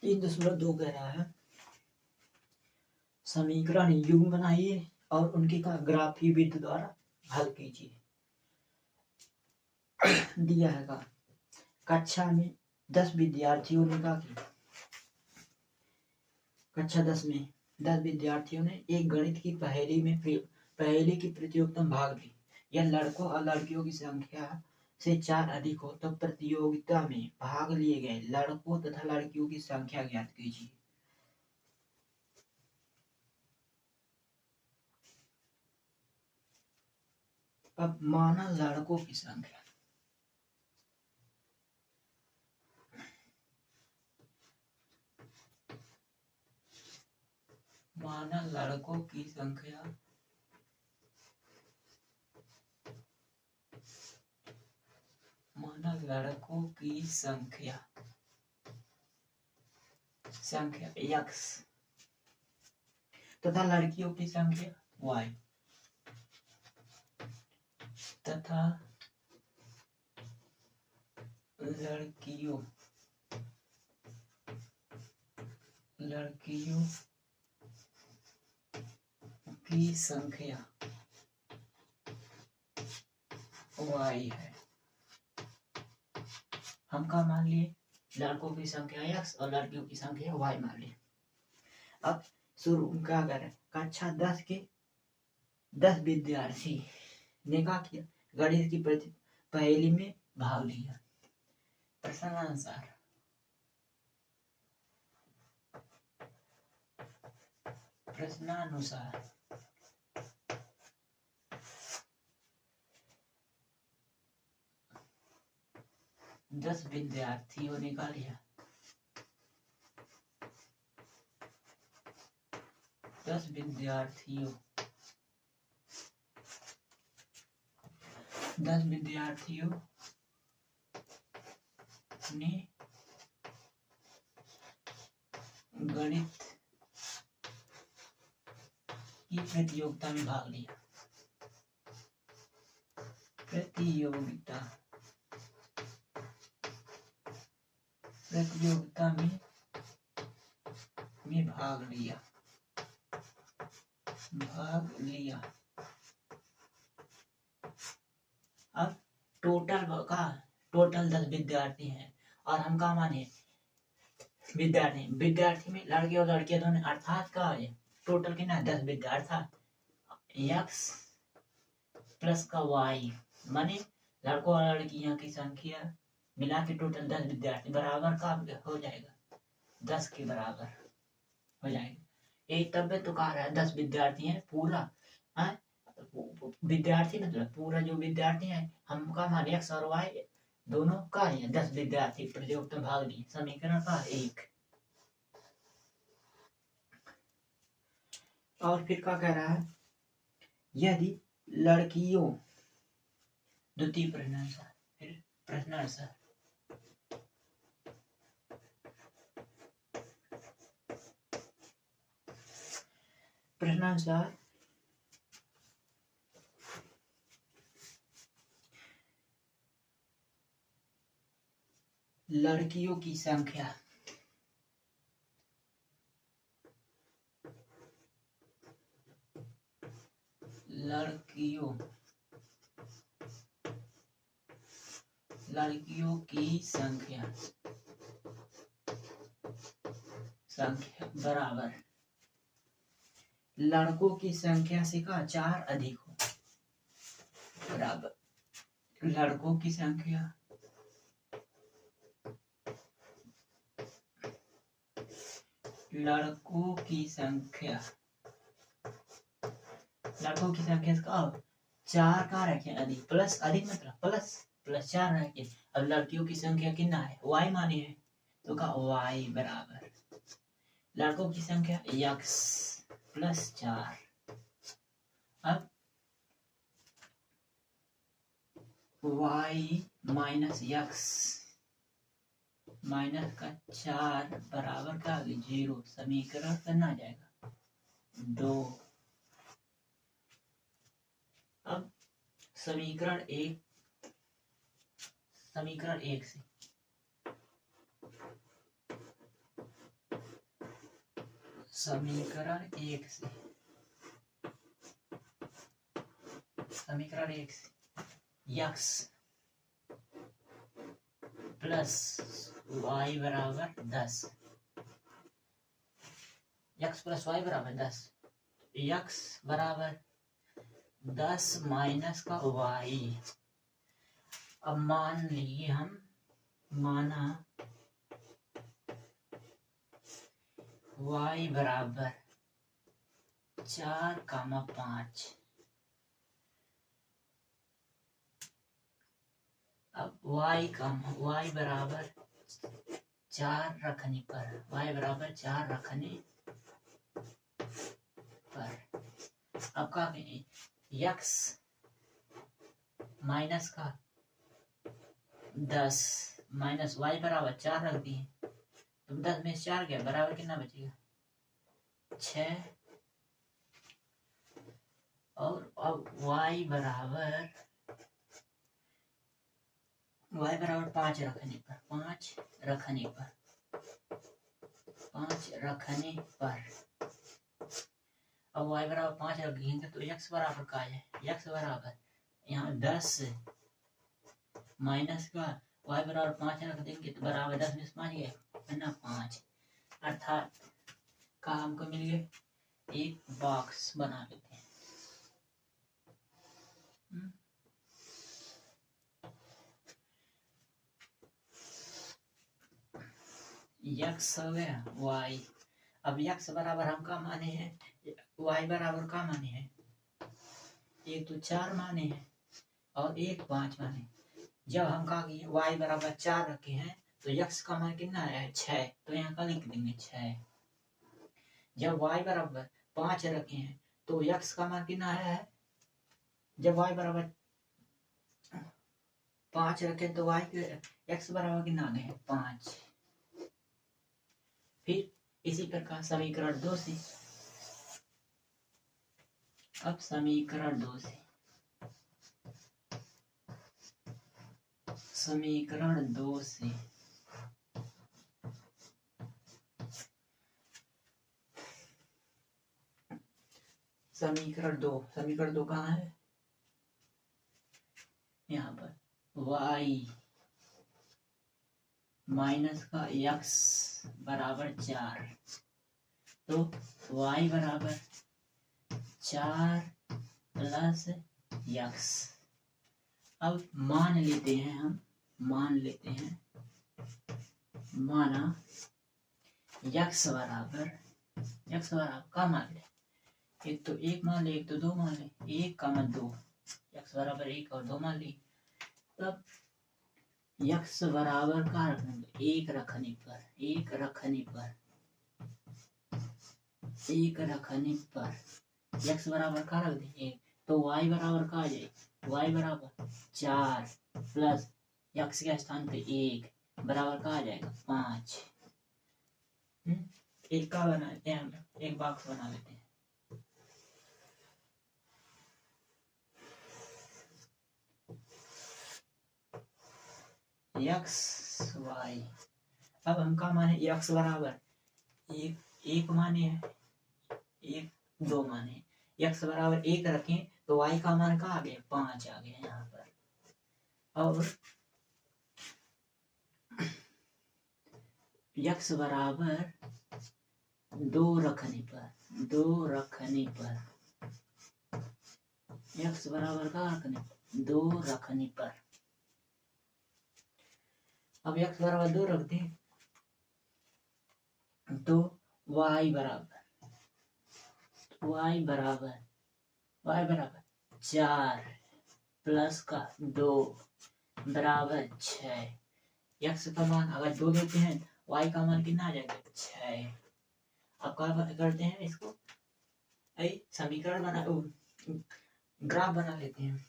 3.2 कह रहा है समीकरण युग्म बनाइए और उनके का ग्राफीय विधि द्वारा हल कीजिए। दिया है का कक्षा में 10 विद्यार्थियों ने कक्षा 10 में 10 विद्यार्थियों ने एक गणित की पहेली की प्रतियोगिता में भाग ली। यह लड़कों और लड़कियों की संख्या से 4 अधिक हो तो प्रतियोगिता में भाग लिए गए लड़कों तथा लड़कियों की संख्या ज्ञात कीजिए। अब माना लड़कों की संख्या लड़कों की संख्या x तथा लड़कियों की संख्या y तथा लड़कियों की संख्या y है। हम का मान लिए लड़कों की संख्या x और लड़कियों की संख्या y मान लिए। अब शुरू क्या करें कक्षा 10 के 10 विद्यार्थी ने क्या किया गणित की पहेली में भाग लिया। प्रश्नानुसार 10 विद्यार्थियों ने क्या लिया 10 विद्यार्थियों ने गणित की प्रतियोगिता में भाग लिया। प्रतियोगिता में भाग लिया। अब टोटल 10 विद्यार्थी हैं और हम का माने विद्यार्थी में लड़के और लड़कियां दोनों अर्थात का है टोटल कितना 10 विद्यार्थी अर्थात x प्लस का y माने लड़कों और लड़कियों की संख्या मिला के टोटल 10 विद्यार्थी बराबर का हो जाएगा 10 के बराबर हो जाएगा। एक तब तो कहा रहा है 10 विद्यार्थी हैं पूरा विद्यार्थी मतलब पूरा जो विद्यार्थी है हम का मान x और y दोनों का है 10 विद्यार्थी प्रतियोगिता में भाग लिए। समीकरण का 1 और फिर क्या कह रहा है यदि लड़कियों द्वितीय प्रश्नानुसार फिर प्रश्नानुसार लड़कियों की संख्या बराबर लड़कों की संख्या से का 4 अधिक हो बराबर लड़कों की संख्या का 4 का रखे अधिक प्लस अधिक मतलब प्लस 4 रखे। अब लड़कियों की संख्या कितना है y माने है तो का y बराबर लड़कों की संख्या x प्लस 4 अब y माइनस x माइनस का 4 बराबर का 0 समीकरण करना जाएगा 2। अब समीकरण 1 से समीकरण एक से यक्स प्लस वाई बराबर 10, यक्स प्लस वाई बराबर 10, यक्स बराबर 10 माइनस का वाई। अब मान लिए हम, माना वाई बराबर 4,5। अब वाई बराबर 4 रखने पर, y बराबर 4 रखने पर अब क्या कहें, यक्स माइनस का 10 माइनस वाई बराबर 4 रख दिए, तो 10 में 4 गया, बराबर कितना बचेगा 6। और अब y बराबर 5 रखने पर, 5 रखने पर अब y बराबर 5 रखेंगे तो x बराबर का है, x बराबर यहाँ 10 माइनस का y बराबर 5 रख देंगे तो बराबर 10 में 5 गए है ना 5, अर्थात का हमको मिल गया। एक बॉक्स बना लेते हैं। यक्स हो गया वाई। अब यक्स बराबर हम का माने हैं, वाई बराबर का माने हैं, एक तो 4 माने हैं और एक 5 माने। जब हम कहा कि वाई बराबर 4 रखे हैं तो यक्स का मान कितना है 6, तो यहाँ का लिख देंगे 6। जब वाई बराबर 5 रखे हैं तो यक्स का मान कितना है, जब वाई बराबर 5 रखे तो वाई एक्स बराबर कितना आ गए 5। फिर इसी प्रकार समीकरण 2 से, अब समीकरण 2 से, समीकरण 2 से समीकरण 2 कहाँ है, यहाँ पर y माइनस का x बराबर 4, तो y बराबर 4 प्लस x। अब मान लेते हैं हम, माना x बराबर का मान ले, एक तो 1 मान ले, एक तो 2 मान ले, 1 का मान 2, x बराबर 1 और 2 मान ली। तब x बराबर का रखने, 1 रखने पर x बराबर का रख दें 1, तो y बराबर का आ जाए, y बराबर 4 प्लस x के स्थान पे 1 बराबर का आ जाएगा 5। एक का बनाते हैं, एक बॉक्स बना लेते हैं। एक्स वाई, अब हम का माने एक्स बराबर 1 माने हैं, 1 2 माने, एक्स बराबर 1 रखें तो वाई का मान का आ गया 5 आ गया यहाँ पर। अब एक्स बराबर 2 रखने पर एक्स बराबर का रखने 2 रखने पर, अब x बराबर 2 रख दें तो y बराबर 4 प्लस का 2 बराबर 6। x का मान अगर 2 देते हैं y का मान कितना आ जाएगा 6। अब क्या करते हैं, इसको समीकरण बना, ग्राफ बना लेते हैं।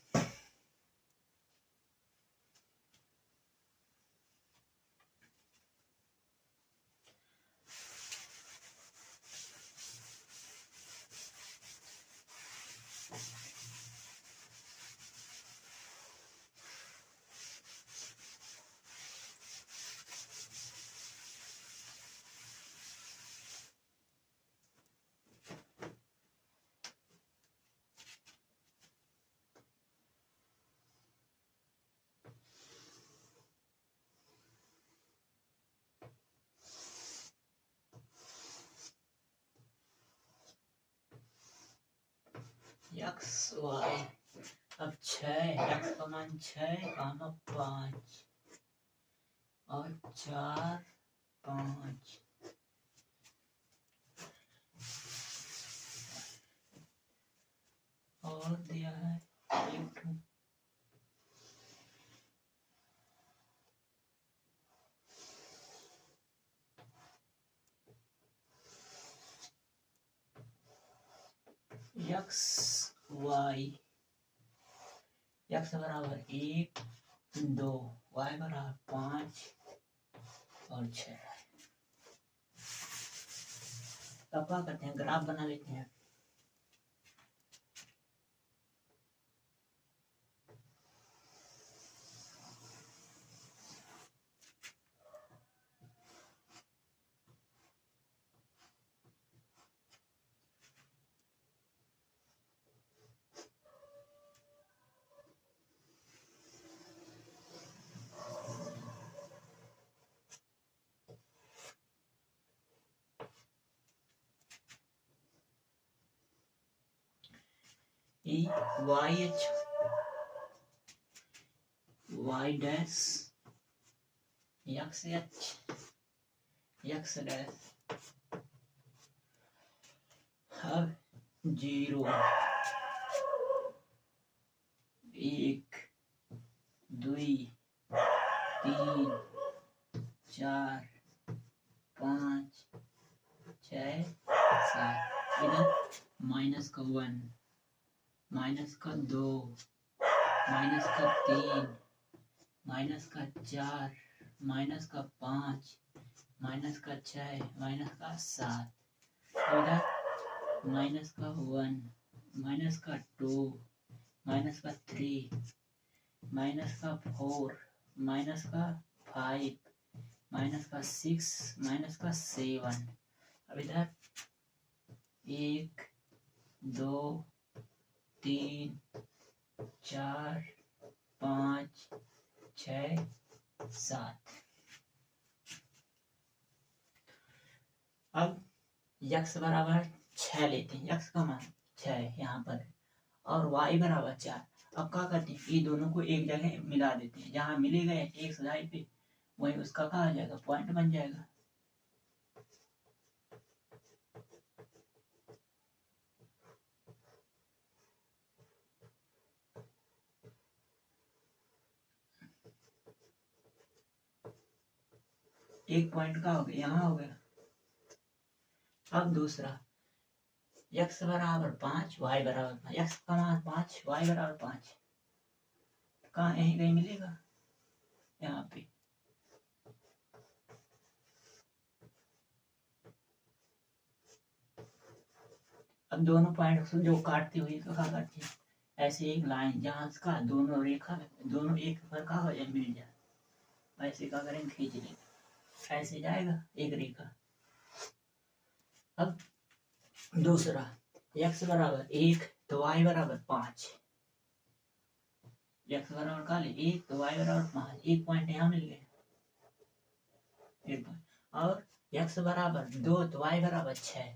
X Y. अब 6 एक्स का मान 6, 5 और 4, 5 और दिया है 1 एक्स वाई। एक्स बराबर 1, 2, वाई बराबर 5 और 6। अब क्या करते हैं, ग्राफ बना लेते हैं। E Y H Y dash X H X dash. अब 0, 1, 2, 3, 4, 5, 6, 7। इधर माइनस का 1, माइनस का 2, माइनस का 3, माइनस का 4, माइनस का 5, माइनस का 6, माइनस का 7। इधर माइनस का 1, माइनस का 2, माइनस का 3, माइनस का 4, माइनस का 5, माइनस का 6, माइनस का 7। अब इधर 1, 2, 3, 4, 5, 6, 7। अब x बराबर 6 लेते हैं, x का मान 6 है यहाँ पर और y बराबर 4। अब क्या करते हैं, ये दोनों को एक जगह मिला देते हैं, जहाँ मिलेगा एक सजाई पे वही उसका कहा जाएगा पॉइंट बन जाएगा। एक पॉइंट का हो गया, यहाँ हो गया। अब दूसरा x बराबर 5, y बराबर 5, x का मान 5, y बराबर 5 कहाँ यहीं कहीं मिलेगा, यहाँ पे। अब दोनों पॉइंट जो काटती हुई तो क्या करती है, ऐसे एक लाइन जहाँ इसका दोनों रेखा दोनों एक पर का हो जाए मिल जाए, ऐसे क्या करेंगे खींच लेंगे, ऐसे जाएगा एक रेखा। अब दूसरा x बराबर 1 तो y बराबर 5, x बराबर का ले 1 तो y बराबर 5, एक पॉइंट यहाँ मिल गया एक पॉइंट। और x बराबर 2 तो y बराबर 6,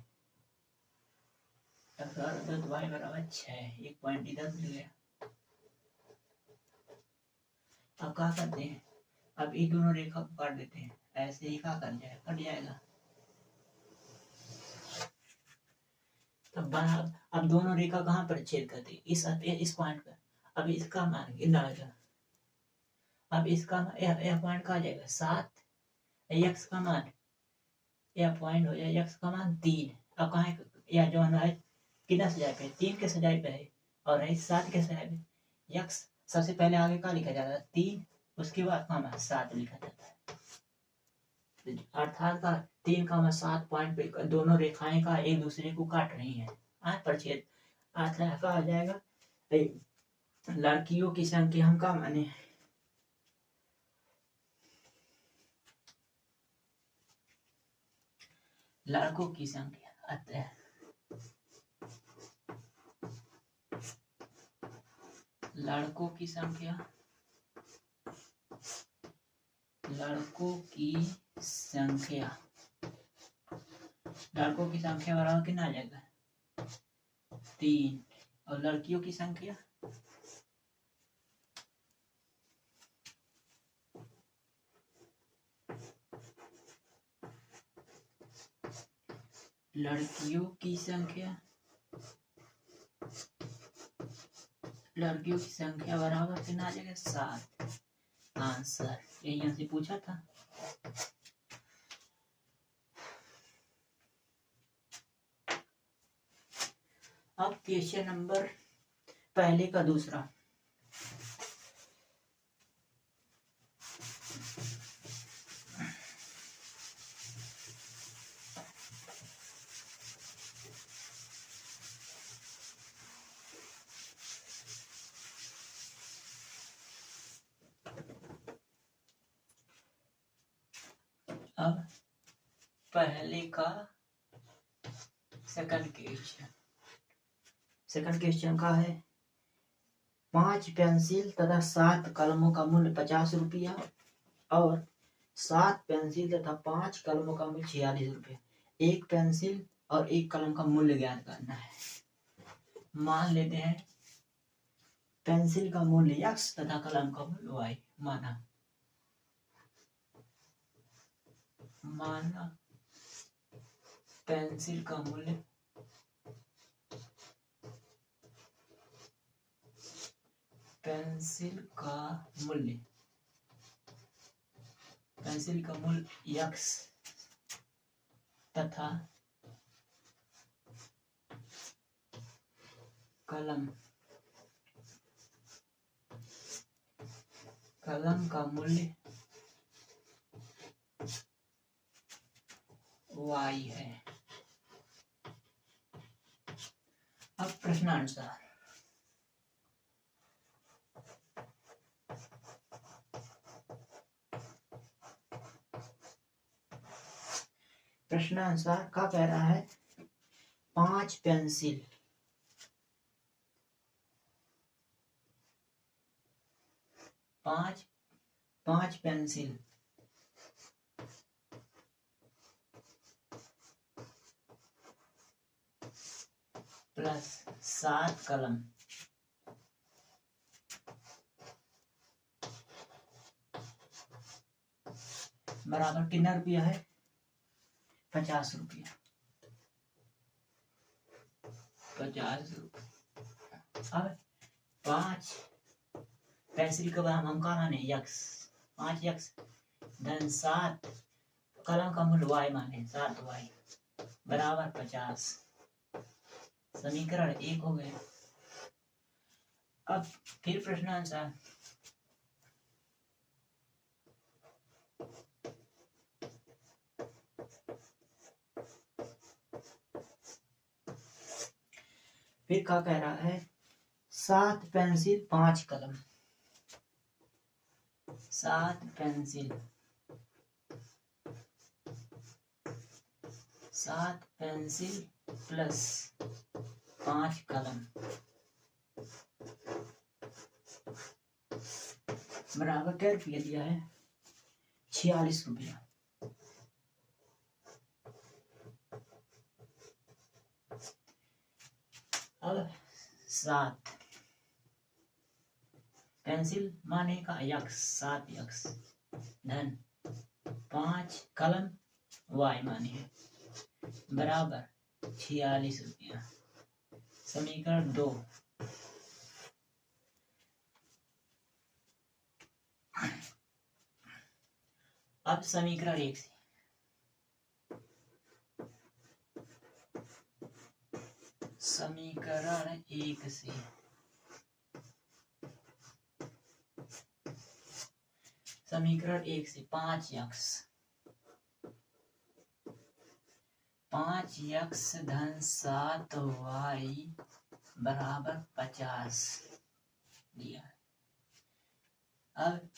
x बराबर 2 तो y बराबर 6, एक पॉइंट इधर मिल गया। अब क्या करते हैं, अब ये दोनों रेखा को काट देते हैं, ऐसे ही क्या कर जाए कट जाएगा। तब अब दोनों रेखा कहाँ पर छेद करती, इस पॉइंट पर। अब इसका मान कितना आएगा, अब इसका यह पॉइंट कहा जाएगा 7, x का मान यह पॉइंट हो जाए x का मान 3। अब कहाँ यह जो है कितना सजाए पे, 3 के सजाए पे है और है 7 के सजाए पे। x सबसे पहले आगे का लिखा जाता है 3, उसके बाद का मान 7 लिखा जाता है। अर्थात का 3 का मान 7 पॉइंट पे दोनों रेखाएं का एक दूसरे को काट रही हैं, परछेद का आ जाएगा। लड़कियों की संख्या हम का माने, लड़कों की संख्या, अतः लड़कों की संख्या, लड़कों की संख्या, लड़कों की संख्या बराबर कितना आ जाएगा 3, और लड़कियों की संख्या बराबर कितना आ जाएगा 7। आंसर ये यहाँ से पूछा था। अब क्वेश्चन नंबर पहले का दूसरा। अब पहले का सेकंड क्वेश्चन का है 5 पेंसिल तथा 7 कलमों का मूल्य 50 रुपया और 7 पेंसिल तथा 5 कलमों का मूल्य 46 रुपया। एक पेंसिल और एक कलम का मूल्य ज्ञात करना है। मान लेते हैं पेंसिल का मूल्य x तथा कलम का मूल्य y। माना पेंसिल का मूल्य x तथा कलम का मूल्य y है। अब प्रश्नानुसार क्या कह रहा है 5 पेंसिल प्लस 7 कलम बराबर कितना रुपया है 50 रुपया। 50 रुपया। अब 5 पेंसिल का हम माने x 5x धन 7 कलम का मूल्य y माने 7y बराबर 50। समीकरण 1 हो गया। अब फिर प्रश्नानुसार फिर क्या कह रहा है 7 पेंसिल 5 कलम 7 पेंसिल 7 पेंसिल प्लस 5 कलम बराबर क्या रुपया दिया है 46 रुपया। अब 7 पेंसिल माने का x 7x धन 5 कलम y माने है बराबर 46 रुपया। समीकरण 2 अब समीकरण 1 से समीकरण 1 से 5x धन 7y बराबर 50 दिया। अब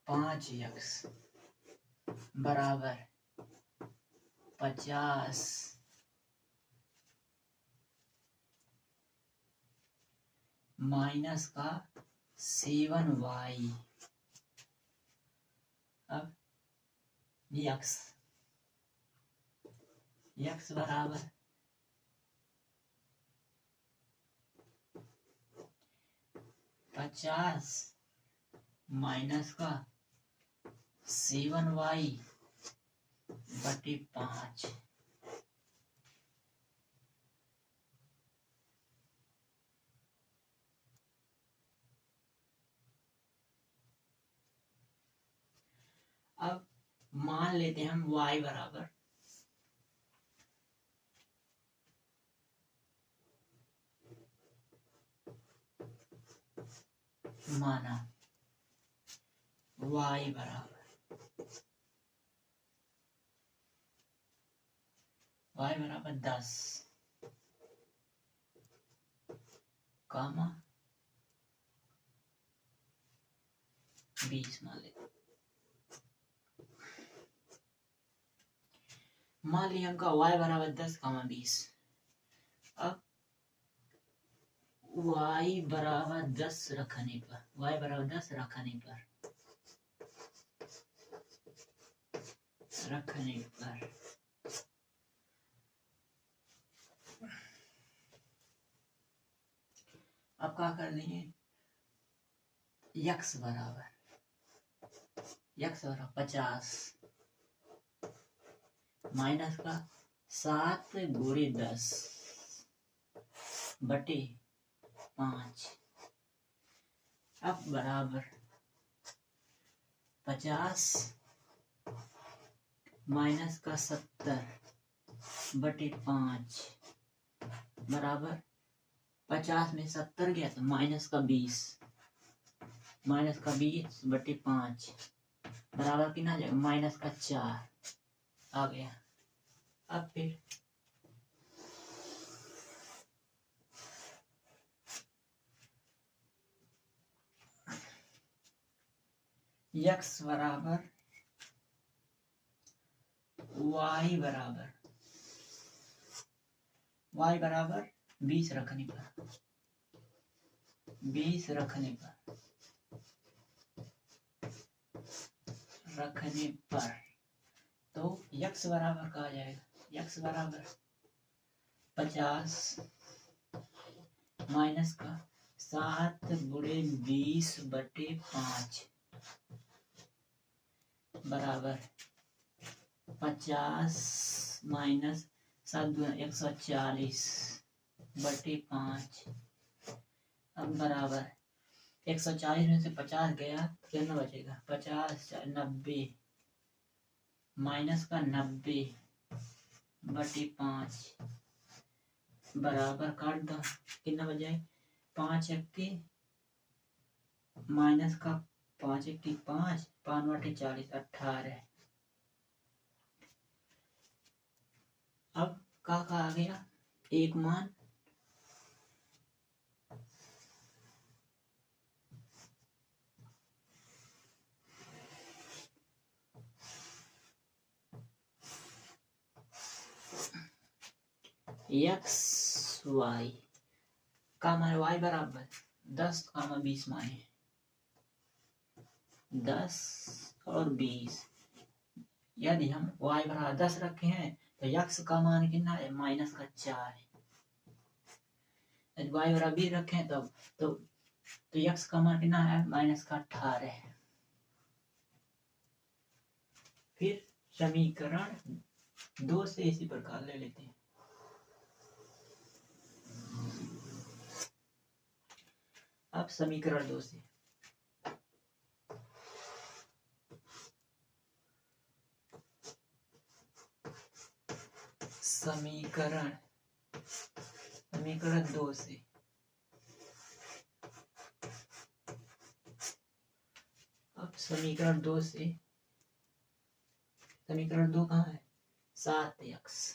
5x बराबर 50 माइनस का 7y। अब x बराबर 50 माइनस का 7y बटे 5। अब मान लेते हैं हम y बराबर माना y बराबर 10 कामा 20 मान लेते। मान लिया हमका y बराबर 10 कामा 20। अब y बराबर 10 रखने पर अब क्या कर लेंगे, x बराबर 50 माइनस का 7 गुणे 10 बटे 5। अब बराबर 50 माइनस का 70 बटे 5 बराबर 50 में 70 गया तो माइनस का 20 बटे 5 बराबर कितना आ जाएगा, माइनस का 4 आ गया। अब फिर x बराबर y बराबर 20 रखने पर तो x बराबर का आ जाएगा, x बराबर 50 माइनस का 7 गुणे 20 बटे 5 बराबर 50 माइनस 7 140 बटे 5। अब बराबर 140 में से 50 गया कितना बचेगा, 50 90 माइनस का 90 बटे 5 बराबर काट दो कितना बच जाए, 5 एक्के माइनस का 5 एक्के 5 बटे 40 18। अब का आ गया एक मान एक्स वाई का मान y बराबर 10 कामा 20 माने 10 और 20। यदि हम y बराबर 10 रखे हैं तो x का मान कितना है, माइनस का 4। यदि y बराबर 20 रखे हैं तो x का मान कितना है, माइनस का 18। फिर समीकरण 2 से इसी प्रकार ले लेते हैं। अब समीकरण 2 से समीकरण 2 से अब समीकरण 2 से समीकरण 2 कहाँ है, 7x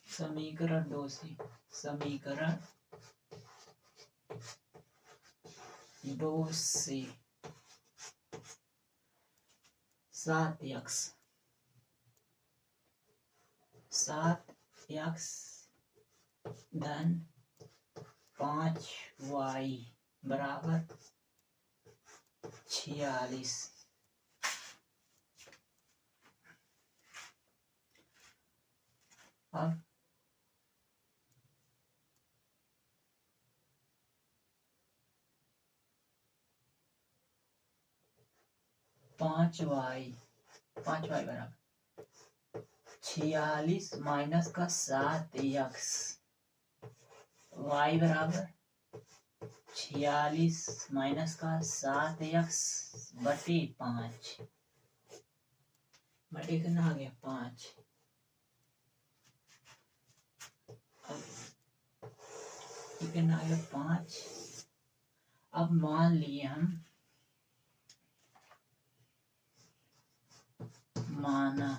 समीकरण 2 से 7x धन 5y बराबर 46 अब 5y बराबर 46 माइनस का 7x, y बराबर 46 माइनस का 7x बटे 5 बटे कितना आ गया 5। अब ये कितना आ गया 5। अब मान लिए हम माना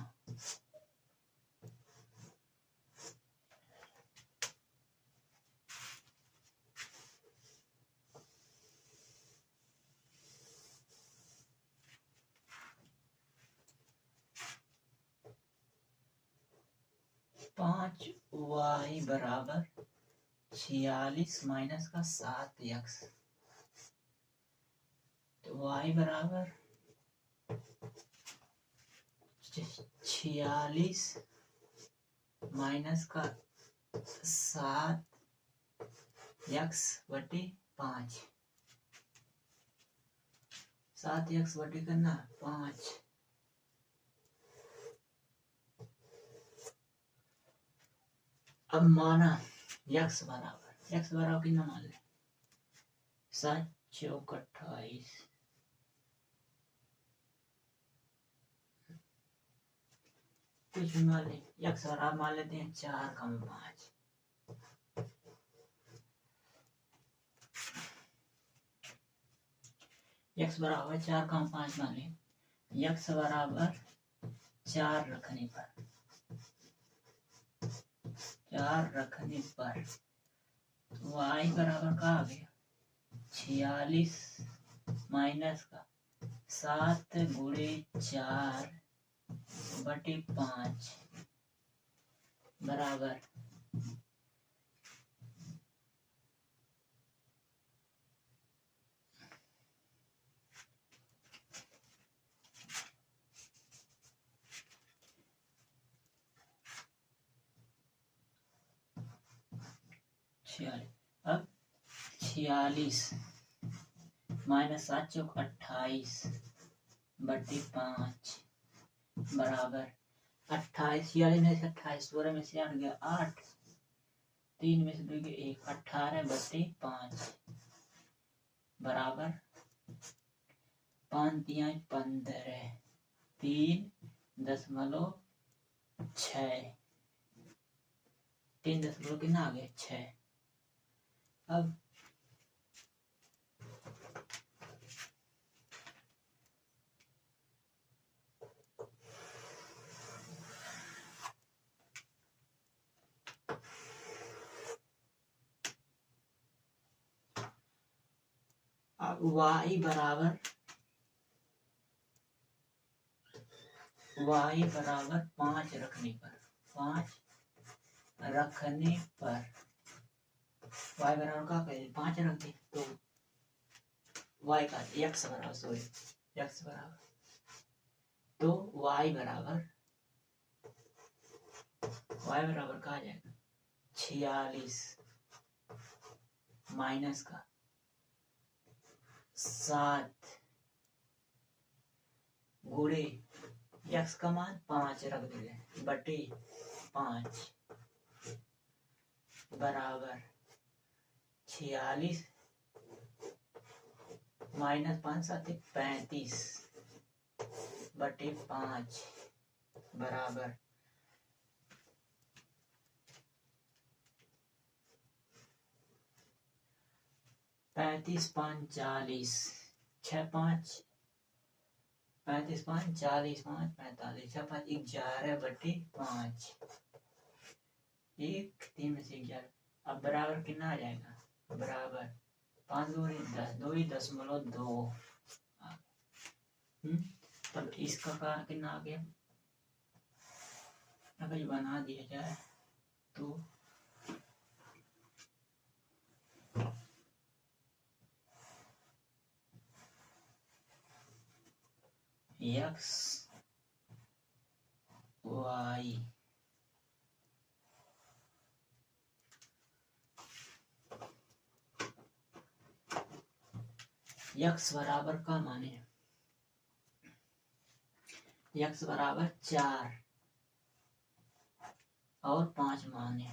पांच वाई बराबर 46 माइनस का 7x, तो y बराबर 46 माइनस का 7x बटे 5, 7x बटे करना 5। अब माना x बराबर कितना मान ले 7 चौक 28, कुछ भी मान ले x बराबर मान लेते हैं 4 कम 5। x बराबर 4 कम 5 मान ले, x बराबर 4 रखने पर 4 रखने पर y बराबर का आ गया 46 माइनस का 7 गुणे 4 बटे 5 बराबर 46। अब 46 माइनस 7 चौक 28 बटे 5 बराबर 28। 46 में से 28 12 में से 8 गया 8, 3 में से 2 गया 1, 18 बटे 5 बराबर 5 तिहाई 15, 3.6, 3 कितना आ गया 6। अब y बराबर 5 रखने पर y बराबर का कहे 5 रख दे तो y का x बराबर तो y बराबर का आ जाएगा 46 माइनस का 7 गुणे x का मान 5 रख दे बटे 5 बराबर 46 माइनस 5 7 35 बटे 5 बराबर 35 5 40, 6 5 35 5 40 5 45, 6 5 11 बटे 5, 1 3 में से 11। अब बराबर कितना आ जाएगा बराबर 5 2 10, 2.2। तब इसका का कितना आ गया, अगर बना दिया जाए तो x y यक्स बराबर का माने यक्स बराबर 4 और 5 माने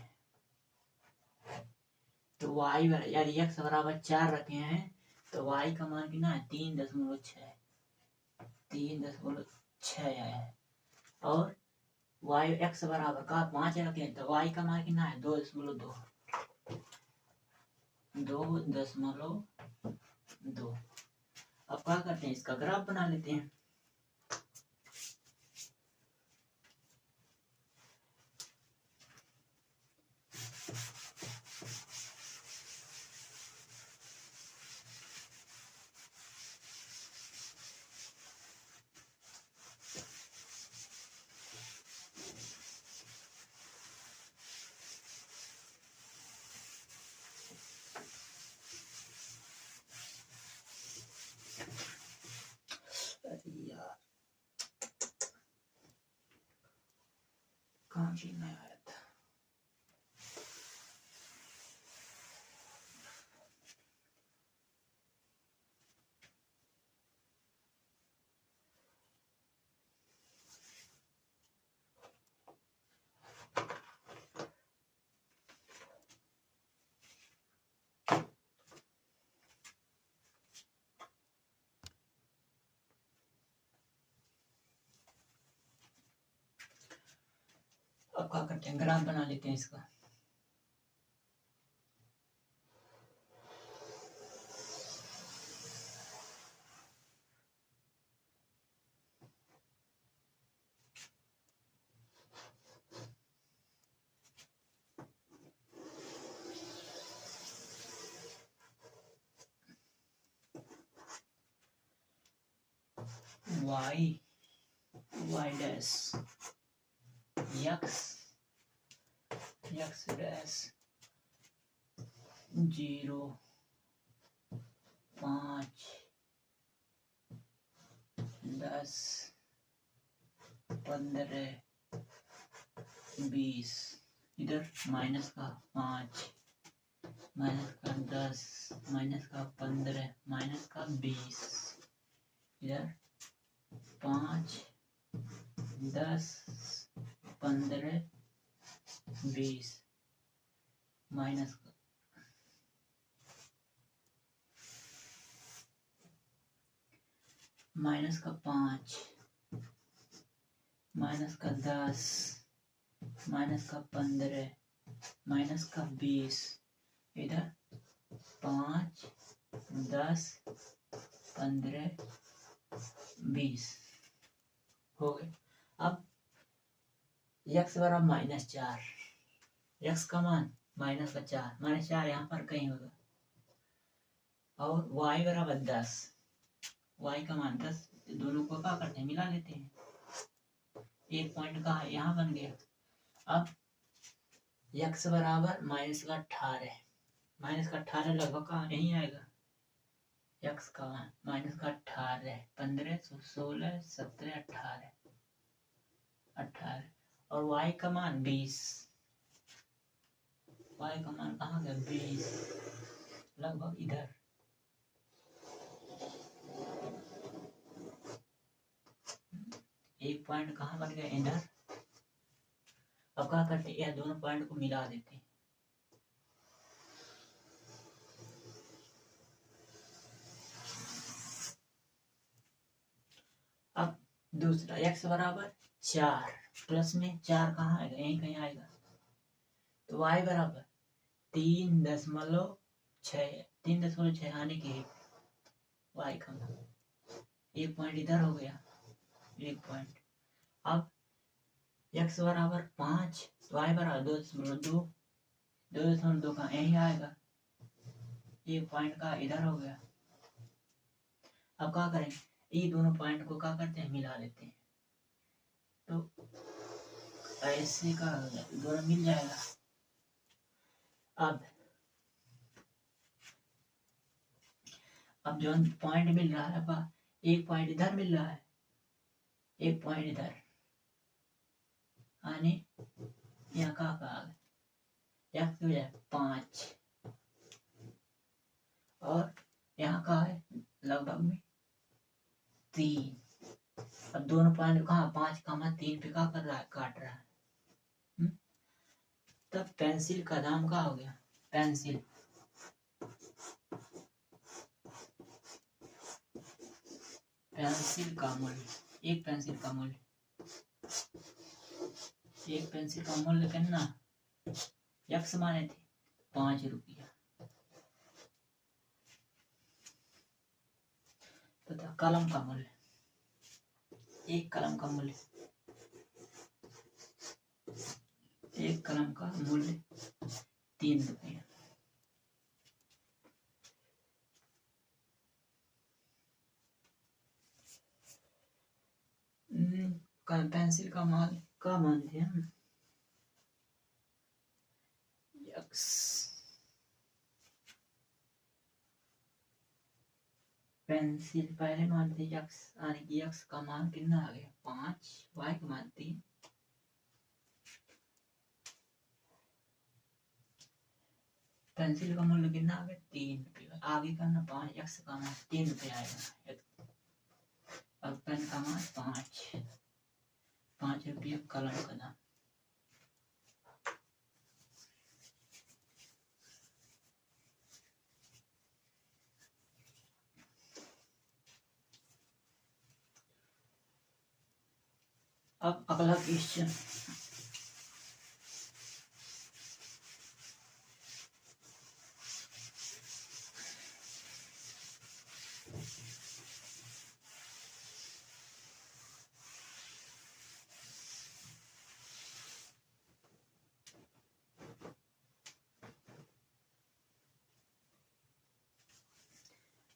तो वाई यार यक्स बराबर 4 रखे हैं तो वाई का मान कितना है 3.6 है और वाई एक्स बराबर का 5 रखे हैं तो वाई का मान कितना है 2.2 अब क्या करते हैं इसका ग्राफ बना लेते हैं। कहाँ से मैं आया था अब क्या करते हैं ग्राफ बना लेते हैं इसका। y डैश x डैश 0 5 10 15 20 इधर माइनस का 5 माइनस का 10 माइनस का 15 माइनस का 20 इधर 5 10 15 20 माइनस का माइनस का 5 माइनस का 10 माइनस का 15 माइनस का 20 इधर 5 10 15 20 हो गए। अब x बराबर -4 x का मान -4 यहाँ पर कहीं होगा और y बराबर 10 y का मान 10 दोनों को क्या करते हैं मिला लेते हैं। एक पॉइंट का यहाँ बन गया। अब x बराबर -18 लगभग कहाँ यहीं आएगा। x का -18 15 16 17 18 और y का मान 20 y का मान कहाँ गया 20 लगभग इधर। एक पॉइंट कहाँ बन गया इधर। अब क्या करते हैं यह दोनों पॉइंट को मिला देते हैं। अब दूसरा x बराबर 4 प्लस में 4 कहाँ आएगा यहीं कहीं आएगा तो y बराबर 3.6 आने के y का एक पॉइंट इधर हो गया एक पॉइंट। अब x बराबर 5 y बराबर 2.2 का यहीं आएगा एक पॉइंट का इधर हो गया। अब क्या करें ये दोनों पॉइंट को क्या करते हैं मिला लेते हैं तो ऐसे का दोनों मिल जाएगा। अब जो पॉइंट मिल रहा है एक पॉइंट इधर मिल रहा है एक पॉइंट इधर आने यहाँ का x की वजह 5 और यहाँ का है लगभग में 3। अब दोनों पॉइंट कहाँ 5,3 पे क्या कर रहा है, काट रहा है। तब पेंसिल का दाम क्या हो गया, पेंसिल का मूल्य, एक पेंसिल का मूल्य कितना, यक्स माने थे 5 रुपया तथा कलम का मूल्य, एक कलम का मूल्य 3 रुपया। पेंसिल का माल का मानते हैं हम, यक्स। पेंसिल पहले मानते यक्स, यानी कि यक्स का मान कितना आ गया 5, वाई का मान 3। पेंसिल का मूल्य कितना आ गया 3 रुपया, आगे करना 5, यक्स का मान 3 रुपया आएगा। और पेन का मान 5 रुपया कलम का दाम। अब अगला क्वेश्चन,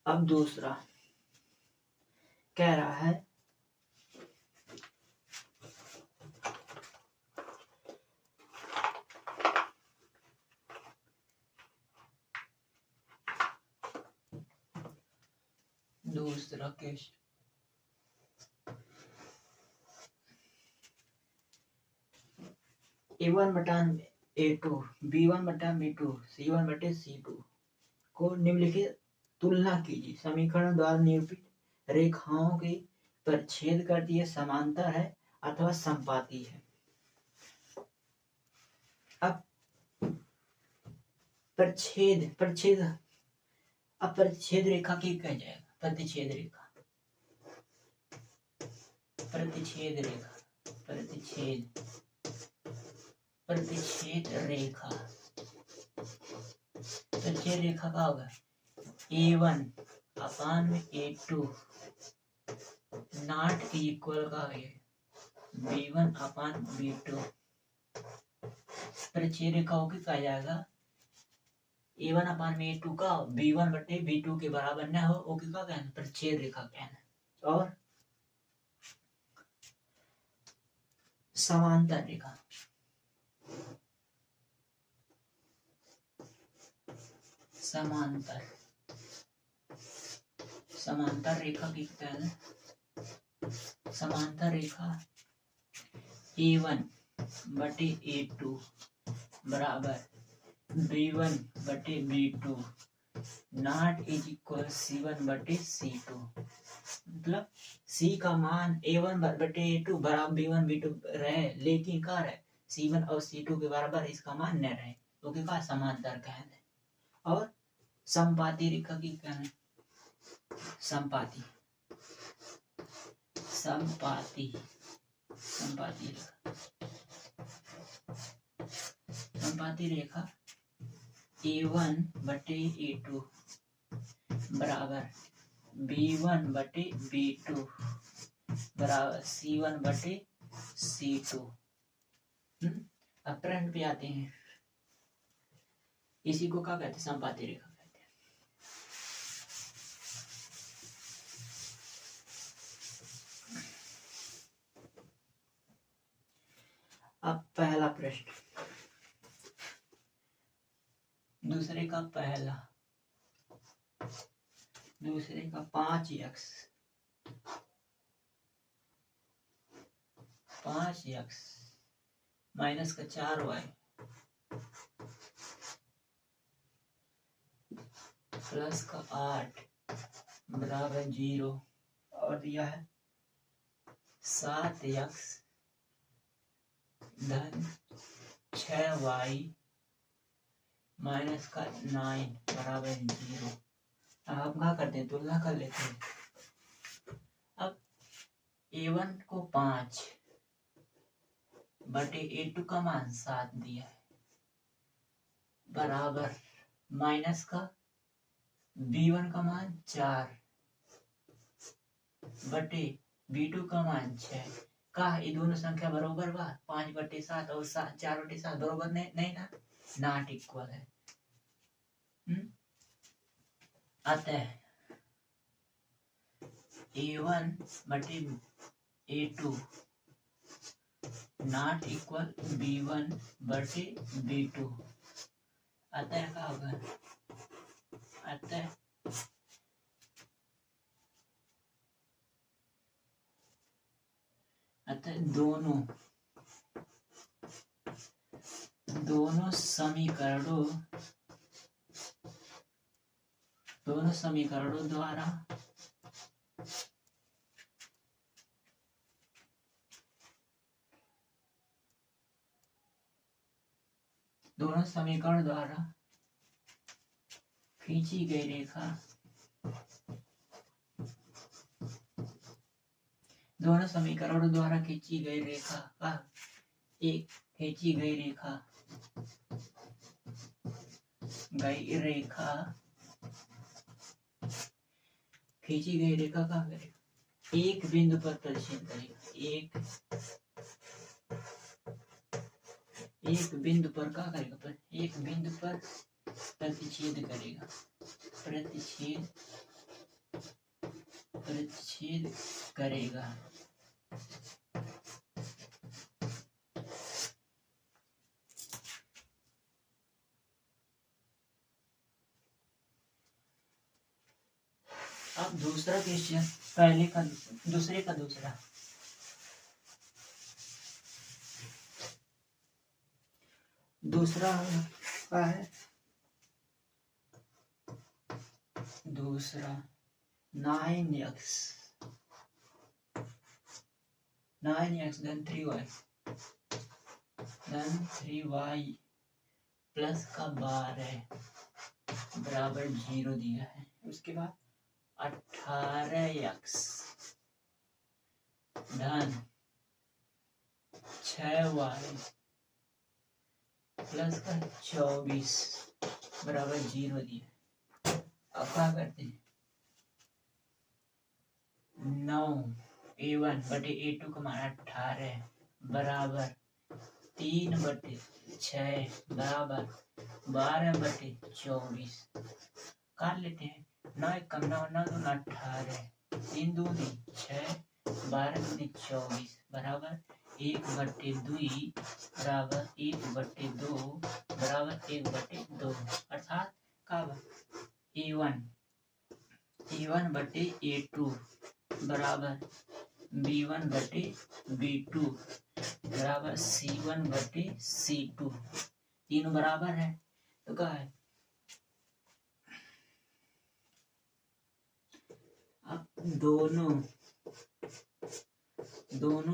अब दूसरा कह रहा है दूसरा क्वेश्चन, A1 बटा A2, B1 बटा B2, C1 बटे C2 को निम्नलिखित तुलना कीजिए। समीकरण द्वारा निरूपित रेखाओं की परिच्छेद करती है, समांतर है अथवा संपाती है। अब परिच्छेद रेखा की कह जाएगा, प्रतिच्छेद रेखा का होगा A1 अपान में A2 नॉट इक्वल का है B1 अपान B2। परिच्छेद रेखाओं की कहा जाएगा A1 अपान में A2 का B1 बटे B2 के बराबर न हो, ओके का कहना परिच्छेद रेखा कहना। और समांतर रेखा, समांतर रेखा की कहना, समांतर रेखा A1 बटे A2 बराबर B1 बटे B2 not is equal C1 बटे C2। मतलब C का मान A1 बटे A2 बराबर B1 B2 रहे, लेकिन क्या रहे C1 और C2 के बराबर इसका मान न रहे, क्योंकि का समांतर कहना। और संपाती रेखा की कहना, संपाती रेखा A1 बटे A2 बराबर B1 बटे B2 बराबर C1 बटे C2। अब प्रश्न पे आते हैं, इसी को क्या कहते हैं, संपाती रेखा कहते हैं। अब पहला प्रश्न, दूसरे का 5x माइनस का 4y प्लस का 8 बराबर 0 और दिया है 7x धन 6y माइनस का 9 बराबर 0। अब क्या करते हैं, तुलना कर लेते हैं। अब a1 को 5 बटे a2 का मान 7 दिया है बराबर माइनस का b1 का मान 4 बटे b2 का मान 6 का ये दोनों संख्या बरोबर बा 5 बटे 7 और 4 बटे 7 बरोबर नहीं ना, नॉट इक्वल है। अतः a1 बटे a2 नॉट इक्वल b1 बटे b2। अतः क्या होगा, अतः दोनों समीकरणों द्वारा खींची गई रेखा दोनों समीकरणों द्वारा खींची गई रेखा का एक बिंदु पर प्रतिच्छेद करेगा। एक बिंदु पर क्या करेगा, एक बिंदु पर प्रतिच्छेद करेगा। अब दूसरा क्वेश्चन, पहले का दूसरे का दूसरा। दूसरा क्या है, दूसरा 9x धन 3y प्लस का 12 बराबर 0 दिया है। उसके बाद 18x धन 6y प्लस का 24 बराबर 0 दिया। अब क्या करते हैं, 9 a1 बटे a2 का मान 18 बराबर 3 बटे 6 बराबर 12 बटे 24 काट लेते हैं। 9 कम 9 9 2 18 3 दूनी 6 12 दूनी 24 बराबर 1 बटे 2 बराबर 1 बटे 2 बराबर 1 बटे 2। अर्थात का a1 बटे a2 बराबर b1 बटे b2 बराबर c1 बटे c2। तीनों बराबर है तो क्या है, अब दोनों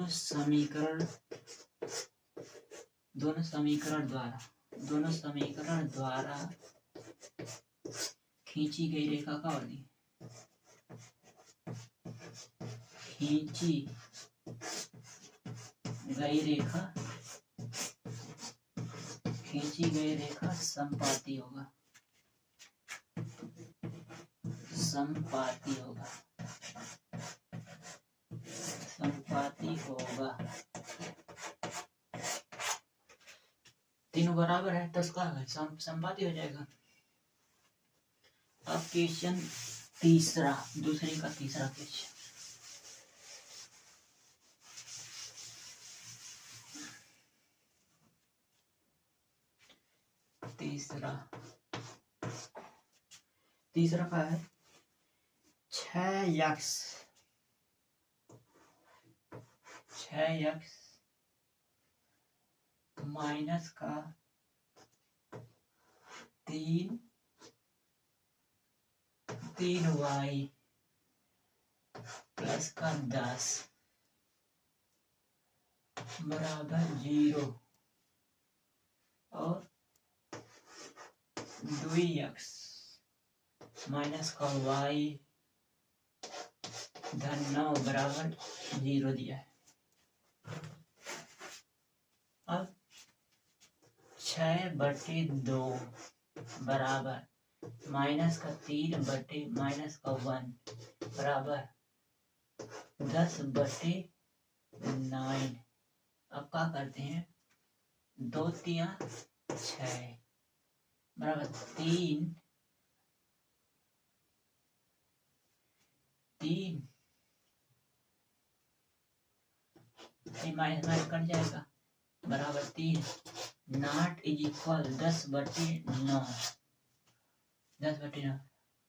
समीकरण द्वारा खींची गई रेखा का होगी, खींची गई रेखा समपाती होगा। तीनों बराबर है तो इसका संपाती हो जाएगा। अब क्वेश्चन तीसरा, दूसरे का तीसरा क्वेश्चन। तीसरा का है 6x माइनस का 3y प्लस का 10 बराबर 0 और 2x माइनस का y धन 9 बराबर 0 दिया है। अब 6/2 बराबर माइनस का 3 माइनस का 1 बराबर 10/9। अब क्या करते हैं, 2 3 6 बराबर 3 माइनस माइनस कट जाएगा बराबर 3 नॉट इज इक्वल 10/9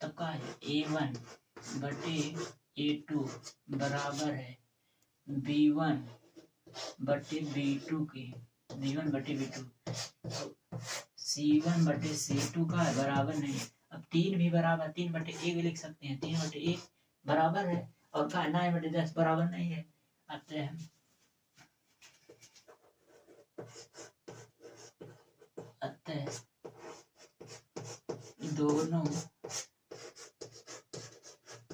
तब का है A1/A2 बराबर है B1/B2 के B1/B2 C1/C2 का बराबर नहीं। अब 3 भी बराबर 3/1 लिख सकते हैं, 3/1 बराबर है और का 9/10 बराबर नहीं है। अतः दोनों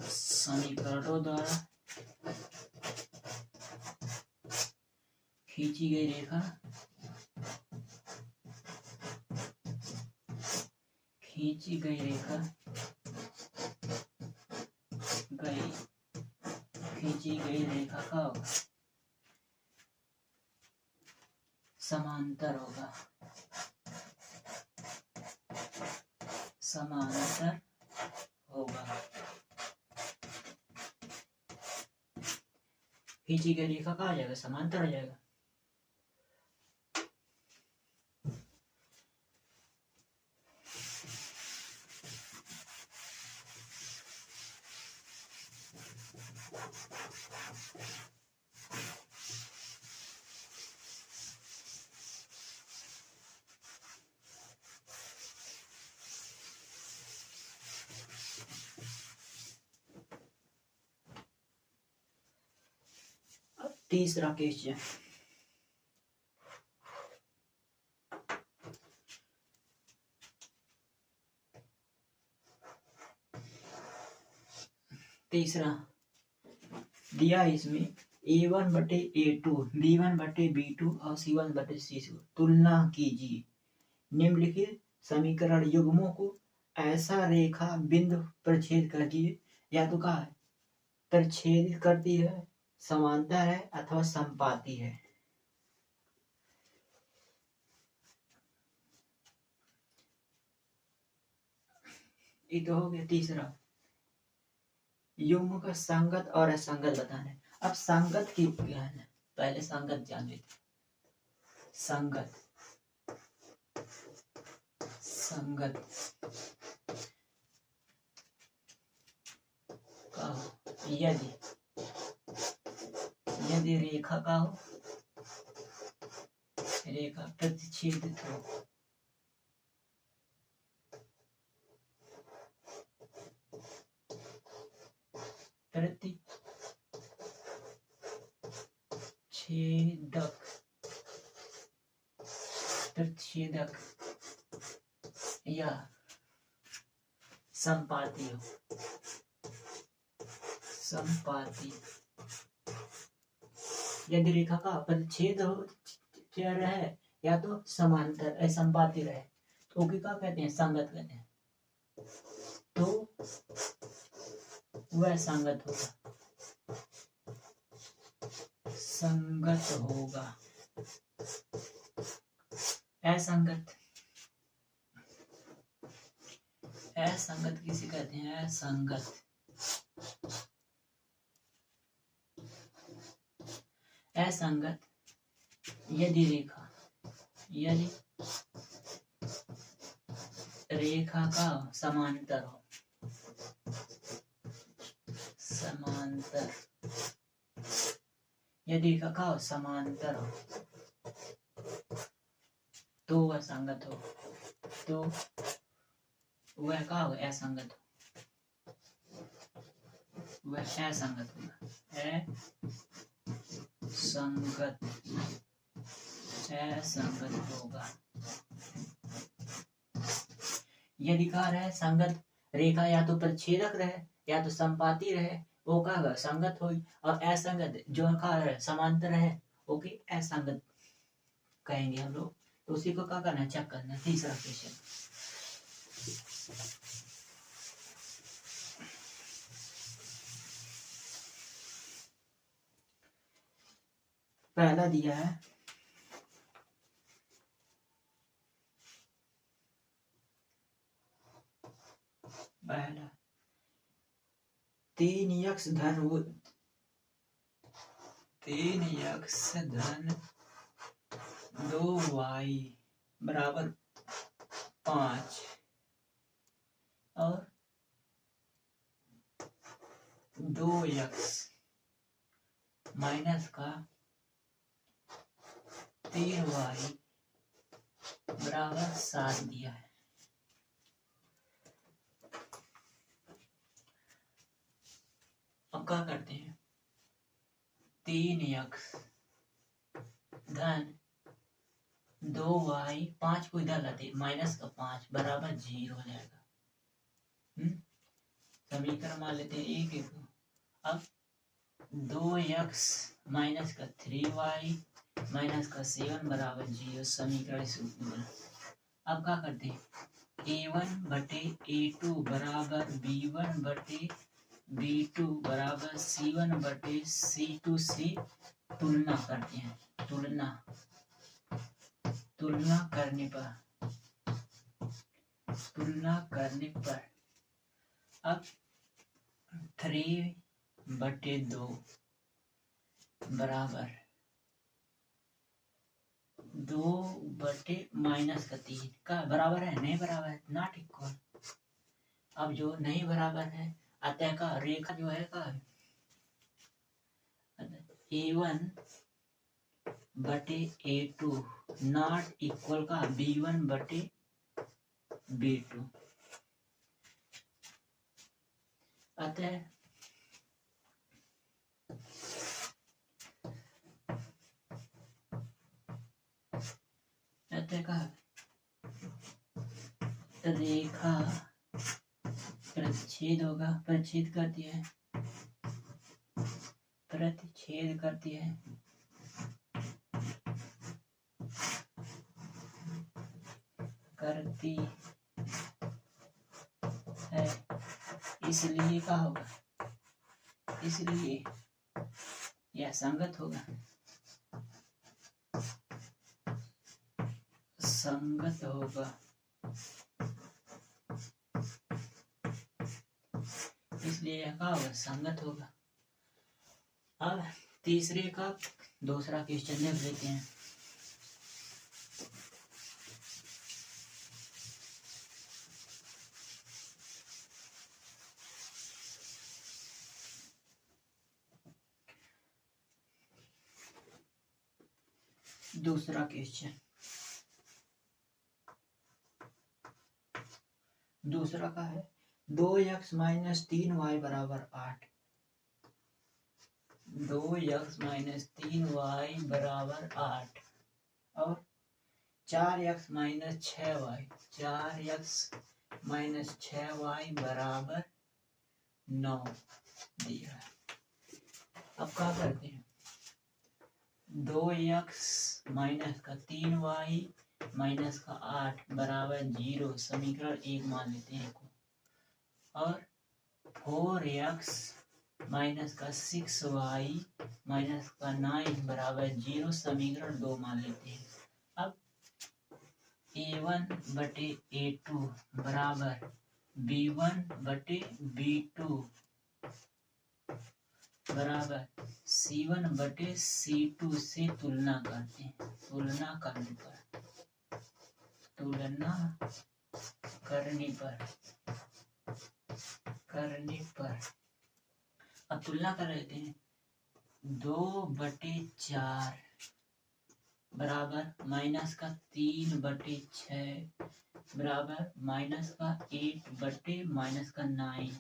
समीकरणों द्वारा खींची गई रेखा का समांतर होगा। खींची गई रेखा का आ जाएगा, समांतर हो जाएगा। तीसरा क्वेश्चन, दिया इसमें A1/A2 B1/B2 और C1/C2 तुलना कीजिए। निम्नलिखित समीकरण युग्मों को ऐसा रेखा बिंदु प्रच्छेद करती है, या तो कहा है प्रच्छेदित करती है, समांतर है अथवा संपाती है। ये तो हो गया तीसरा। युग्म का संगत और असंगत बताना है। अब संगत की क्या है, पहले संगत जान लेते। संगत का यदि रेखा का हो, रेखा प्रतिच्छेदित हो, प्रतिच्छेदक या संपाती हो, यदि रेखा का प्रतिच्छेद हो रहे या तो समांतर संपाती रहे तो क्या कहते हैं, संगत कहते हैं। तो वह संगत होगा। असंगत किसे कहते हैं, असंगत यदि रेखा का समांतर हो, यदि रेखा का समांतर हो तो वह संगत हो, तो वह का हो, असंगत हो, वह असंगत होगा। असंगत होगा। यदि कार्य है संगत रेखा या तो प्रतिच्छेदक रहे या तो संपाती रहे वो का संगत हो, और असंगत जो कार्य समांतर है वो की असंगत कहेंगे हम लोग। तो उसी को क्या करना, चेक करना। तीसरा क्वेश्चन पहला दिया है पहला 3x धन 2y बराबर 5 और 2x माइनस का 3y बराबर 7 दिया है। अब क्या करते हैं, 3x धन 2y 5 को इधर लाते माइनस का 5 बराबर 0 हो जाएगा। समीकरण मान लेते हैं एक एक। अब 2x माइनस का 3y माइनस का 7 बराबर 0 समीकरण से उत्पन्न। अब क्या करते हैं, a1 बटे a2 बराबर b1 बटे b2 बराबर c1 बटे c2 से तुलना करते हैं। तुलना करने पर अब 3 बटे 2 बराबर 2 बटे माइनस का 3 का बराबर है, नहीं बराबर है, नॉट इक्वल। अब जो नहीं बराबर है अतः का रेखा जो है का a1 बटे a2 नॉट इक्वल का b1 बटे b2। अतः का रेखा प्रतिच्छेद होगा, प्रतिच्छेद करती है इसलिए क्या होगा, इसलिए यह संगत होगा, इसलिए यह क्या होगा, संगत होगा। अब तीसरे का दूसरा क्वेश्चन देख लेते हैं। दूसरा क्वेश्चन दूसरा का है 2x माइनस 3y बराबर 8। 2x माइनस 3y बराबर 8 और 4x minus 6y 4x minus 6y बराबर 9 दिया है। अब क्या करते हैं, 2x माइनस का 3y माइनस का 8 बराबर 0 समीकरण 1 मान लेते हैं को, और 4x माइनस का 6y माइनस का 9 बराबर 0 समीकरण 2 मान लेते हैं। अब a1 बटे a2 बराबर b1 बटे b2 बराबर c1 बटे c2 से तुलना करते हैं। तुलना करने पर अब तुलना कर लेते हैं। 2 बटे 4 बराबर माइनस का 3 बटे 6 बराबर माइनस का 8 बटे माइनस का 9।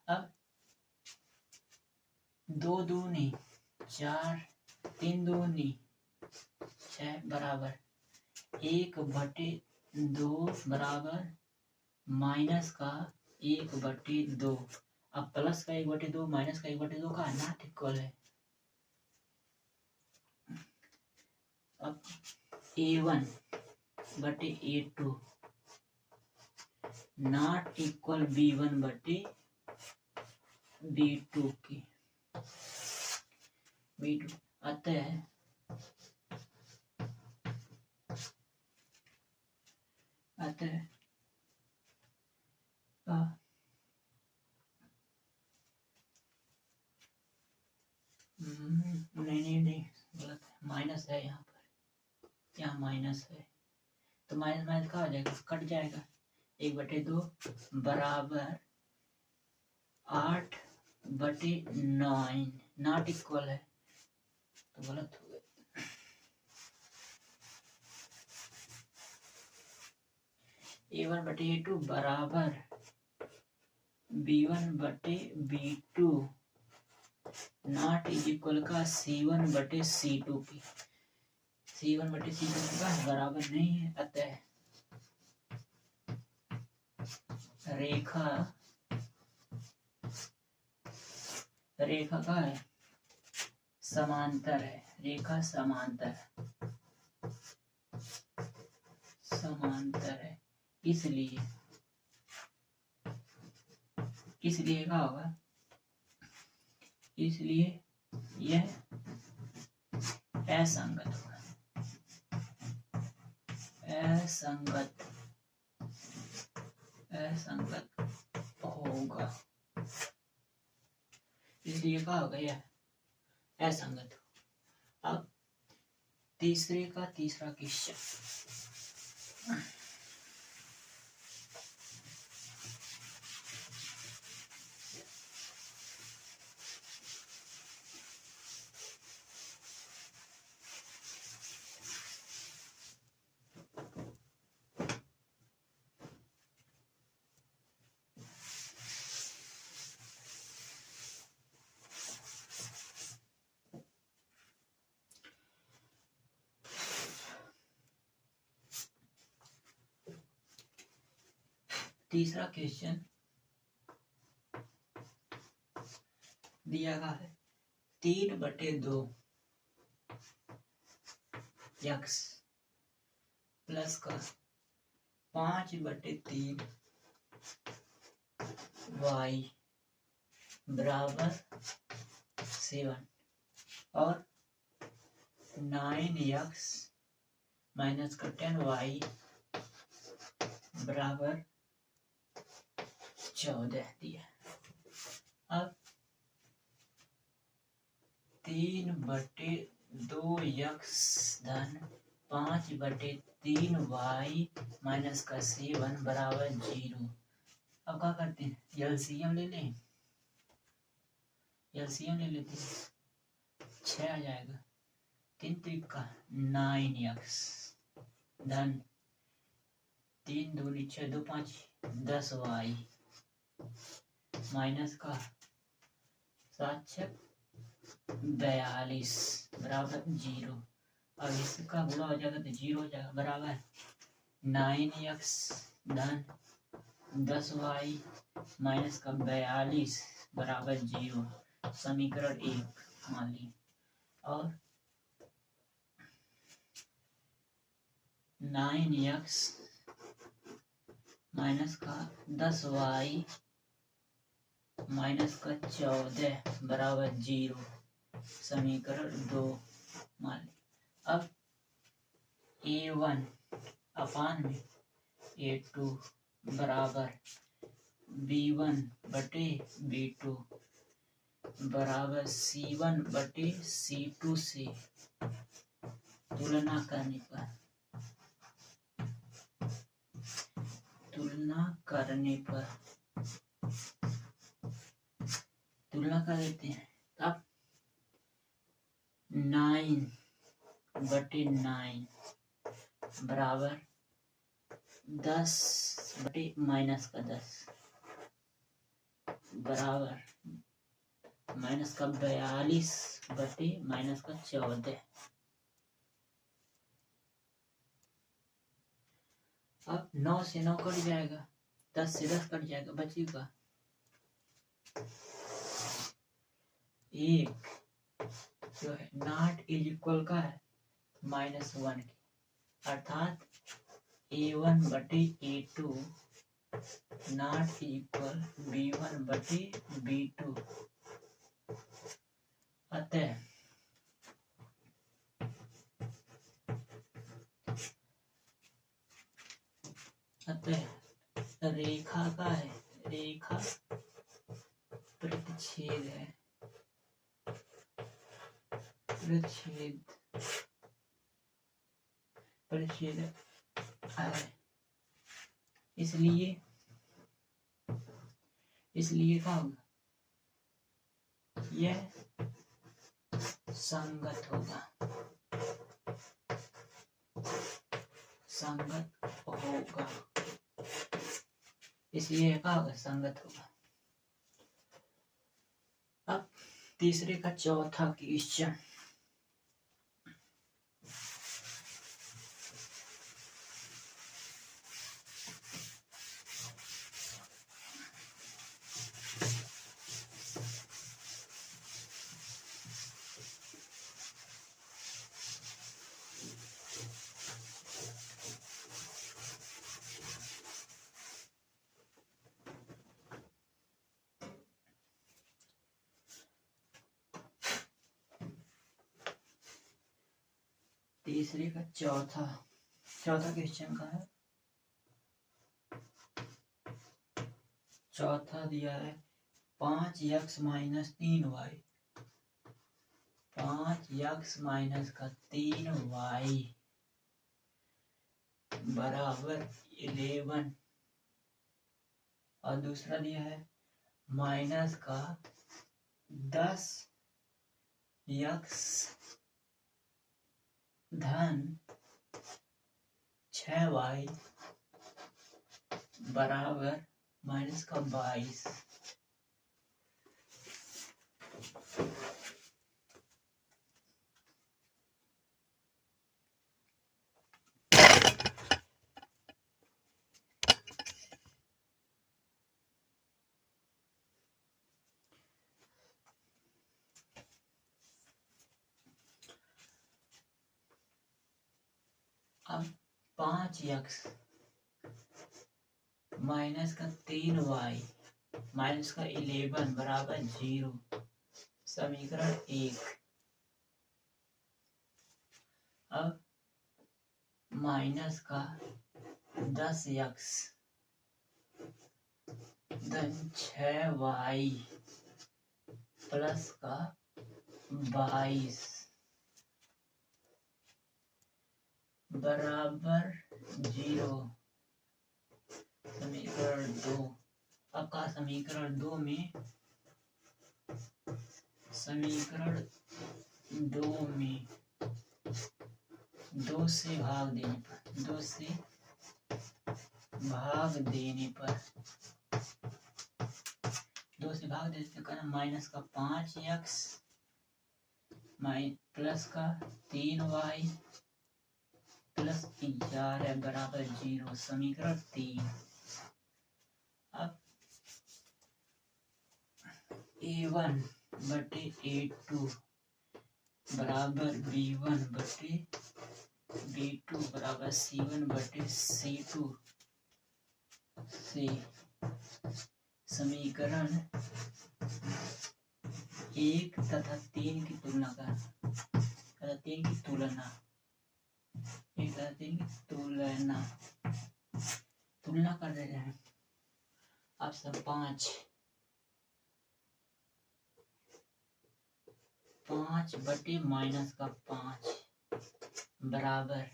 अब 2 दूनी 4, 3 दूनी 6 बराबर 1/2 बराबर माइनस का 1/2। अब प्लस का 1/2 माइनस का 1/2 का नॉट इक्वल है। अब A1/A2 नॉट इक्वल B1/B2 की। B2 अतः नहीं गलत है, माइनस है यहाँ पर, यहाँ माइनस है तो माइनस माइनस का हो जाएगा, कट जाएगा। 1/2 बराबर 8/9 नॉट इक्वल है तो गलत हो गया। A1/A2 बराबर B1/B2 नॉट इज इक्वल का C1/C2 की। C1/C2 का बराबर नहीं है, अतः रेखा का है समांतर है, रेखा समांतर है। इसलिए क्या होगा, इसलिए यह असंगत होगा, असंगत होगा। इसलिए क्या होगा, यह असंगत। अब तीसरा क्वेश्चन। तीसरा क्वेश्चन दिया गया है 3/2 x प्लस का 5/3 y बराबर 7 और 9x माइनस का 10y बराबर 14 दिया। अब 3/2x धन 5/3y माइनस का 7 बराबर 0। अब क्या करते हैं, एलसीएम ले लें, एलसीएम ले लेते हैं, 6 आ जाएगा। 3 3 का 9x धन 3 दूनी 6 2 5 10y माइनस का 7 6 42 बराबर 0। अब इसका गुणा हो जाएगा तो 0 हो जाएगा, बराबर 9x धन 10y माइनस का 42 बराबर 0। समीकरण 1 मान ली। और 9x माइनस का 10y माइनस का 14 बराबर 0। समीकरण 2 मान ली। अब A1 अपान में A2 बराबर B1/B2 बराबर C1/C2 से तुलना करने पर तुलना कर देते हैं। अब 9/9 बराबर 10 माइनस का 10 बराबर माइनस का 42 बटे माइनस का 14। अब 9 से 9 कट जाएगा, 10 से 10 कट जाएगा, बचेगा 1 जो है नॉट इज इक्वल का है -1 की, अर्थात A1 बटे A2 नॉट इक्वल B1 बटे B2। अतः रेखा का है, रेखा प्रतिच्छेद है, परिच्छेद है, इसलिए क्या होगा, यह संगत होगा, इसलिए क्या होगा, संगत होगा। अब तीसरे का चौथा क्वेश्चन, तीसरे का चौथा क्वेश्चन का है, चौथा दिया है 5x minus 3y, 5x minus का 3y बराबर 11, और दूसरा दिया है माइनस का 10x धन 6y बराबर माइनस का 22। अब 5x माइनस का 3y माइनस का 11 बराबर 0, समीकरण 1। अब माइनस का 10x धन 6y प्लस का 22 बराबर 0, समीकरण 2। अब का समीकरण 2 में 2 से भाग देने पर माइनस का 5x प्लस का 3y प्लस 11 बराबर 0, समीकरण 3। अब A1 बटे A2 बराबर B1 बटे B2 बराबर C1 बटे C2 से समीकरण 1 तथा 3 की तुलना कर रहे हैं। ऑप्शन 5 बटे माइनस का 5 बराबर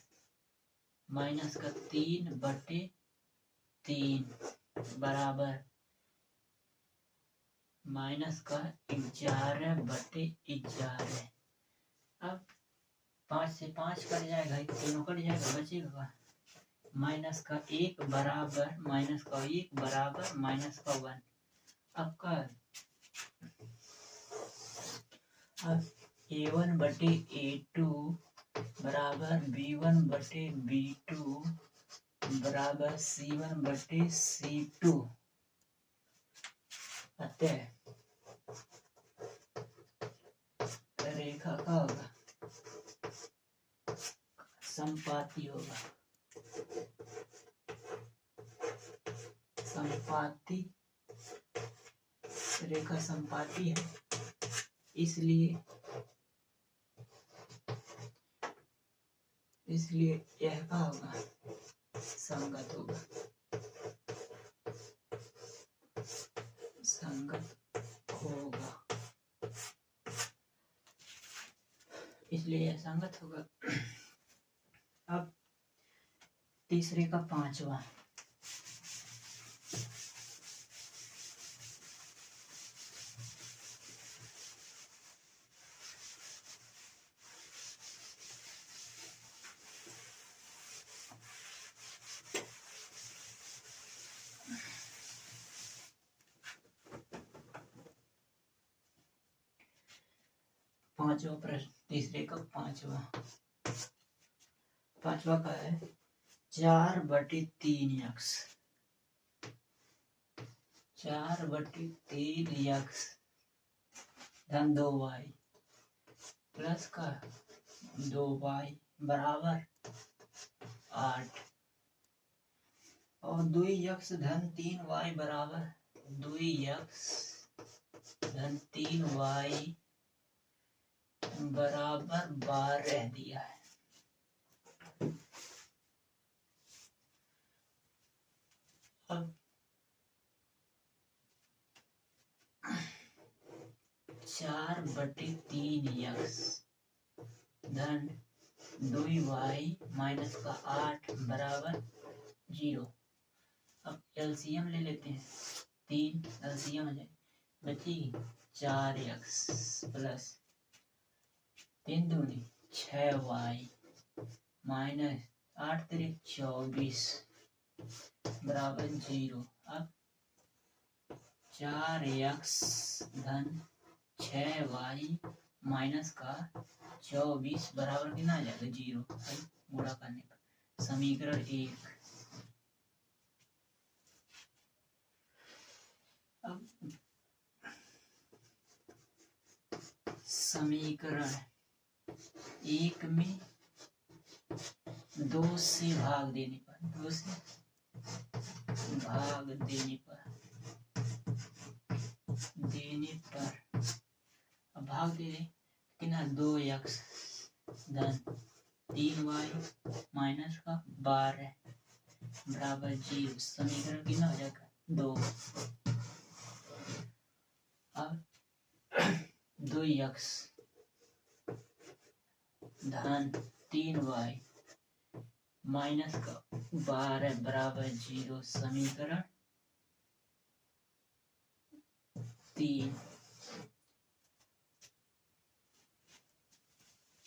माइनस का 3 बटे 3 बराबर माइनस का 11 बटे 11। अब 5 से 5 कट जाएगा, तीनों कट जाएगा, बचेगा माइनस का 1 बराबर माइनस का 1 बराबर माइनस का 1। अब का अब A1 बटे A2 बराबर B1 बटे B2 बराबर C1 बटे C2। अतः रेखा का होगा संपाती होगा, संपाती रेखा संपाती है, इसलिए यह का होगा संगत होगा, संगत होगा, इसलिए यह संगत होगा। अब तीसरे का पांचवा, पांचवा प्रश्न, तीसरे का पांचवा का है 4/3x, 4/3x धन 2y प्लस का 2y बराबर 8 और 2x धन 3y बराबर 2x धन 3y बराबर 12 दिया है। अब 4/3x धन 2y माइनस का 8 बराबर 0। अब एलसीएम ले लेते हैं, 3 एलसीएम हो जाए, बची 4x प्लस 3 दूनी 6y माइनस 8 3 24 बराबर 0। अब 4x धन 6y माइनस का 24 बराबर कितना आ जाएगा 0, गुणा करने पर समीकरण 1। अब समीकरण 1 में 2 से भाग देने पर, 2 से भाग देने पर अब भाग दे कितना 2x धन 3y माइनस का 12 बराबर 0। समीकरण कितना हो जाएगा 2। अब 2x धन 3y माइनस का 12 बराबर 0। समीकरण 3।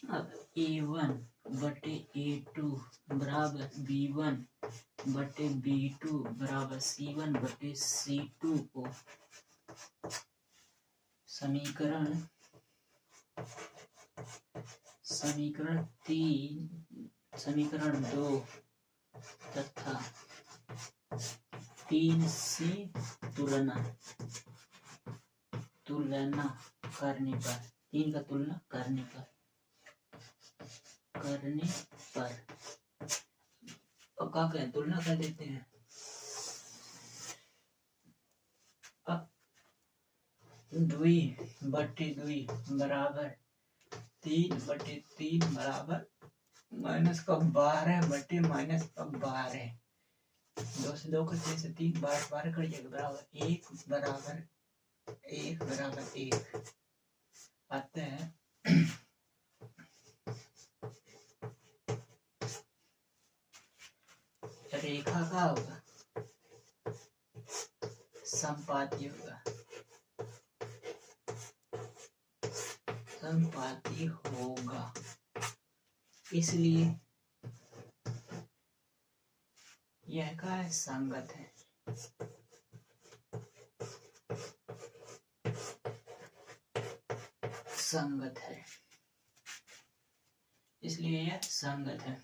अब A1 बटे A2 बराबर B1 बटे B2 बराबर C1 बटे C2 को समीकरण 3, समीकरण 2 तथा 3 से तुलना करने पर, 3 का तुलना करने पर अब क्या करें, तुलना कर देते हैं। अब 2/2 बराबर 3/3 बराबर माइनस का 12 बटे माइनस का 12। 2 से 2 का 6 से 3 12 कट जाएगा बराबर 1 बराबर 1 अतः रेखा का होगा संपाती होगा, संपाती होगा, इसलिए यह का संगत है। संगत है, इसलिए यह संगत है।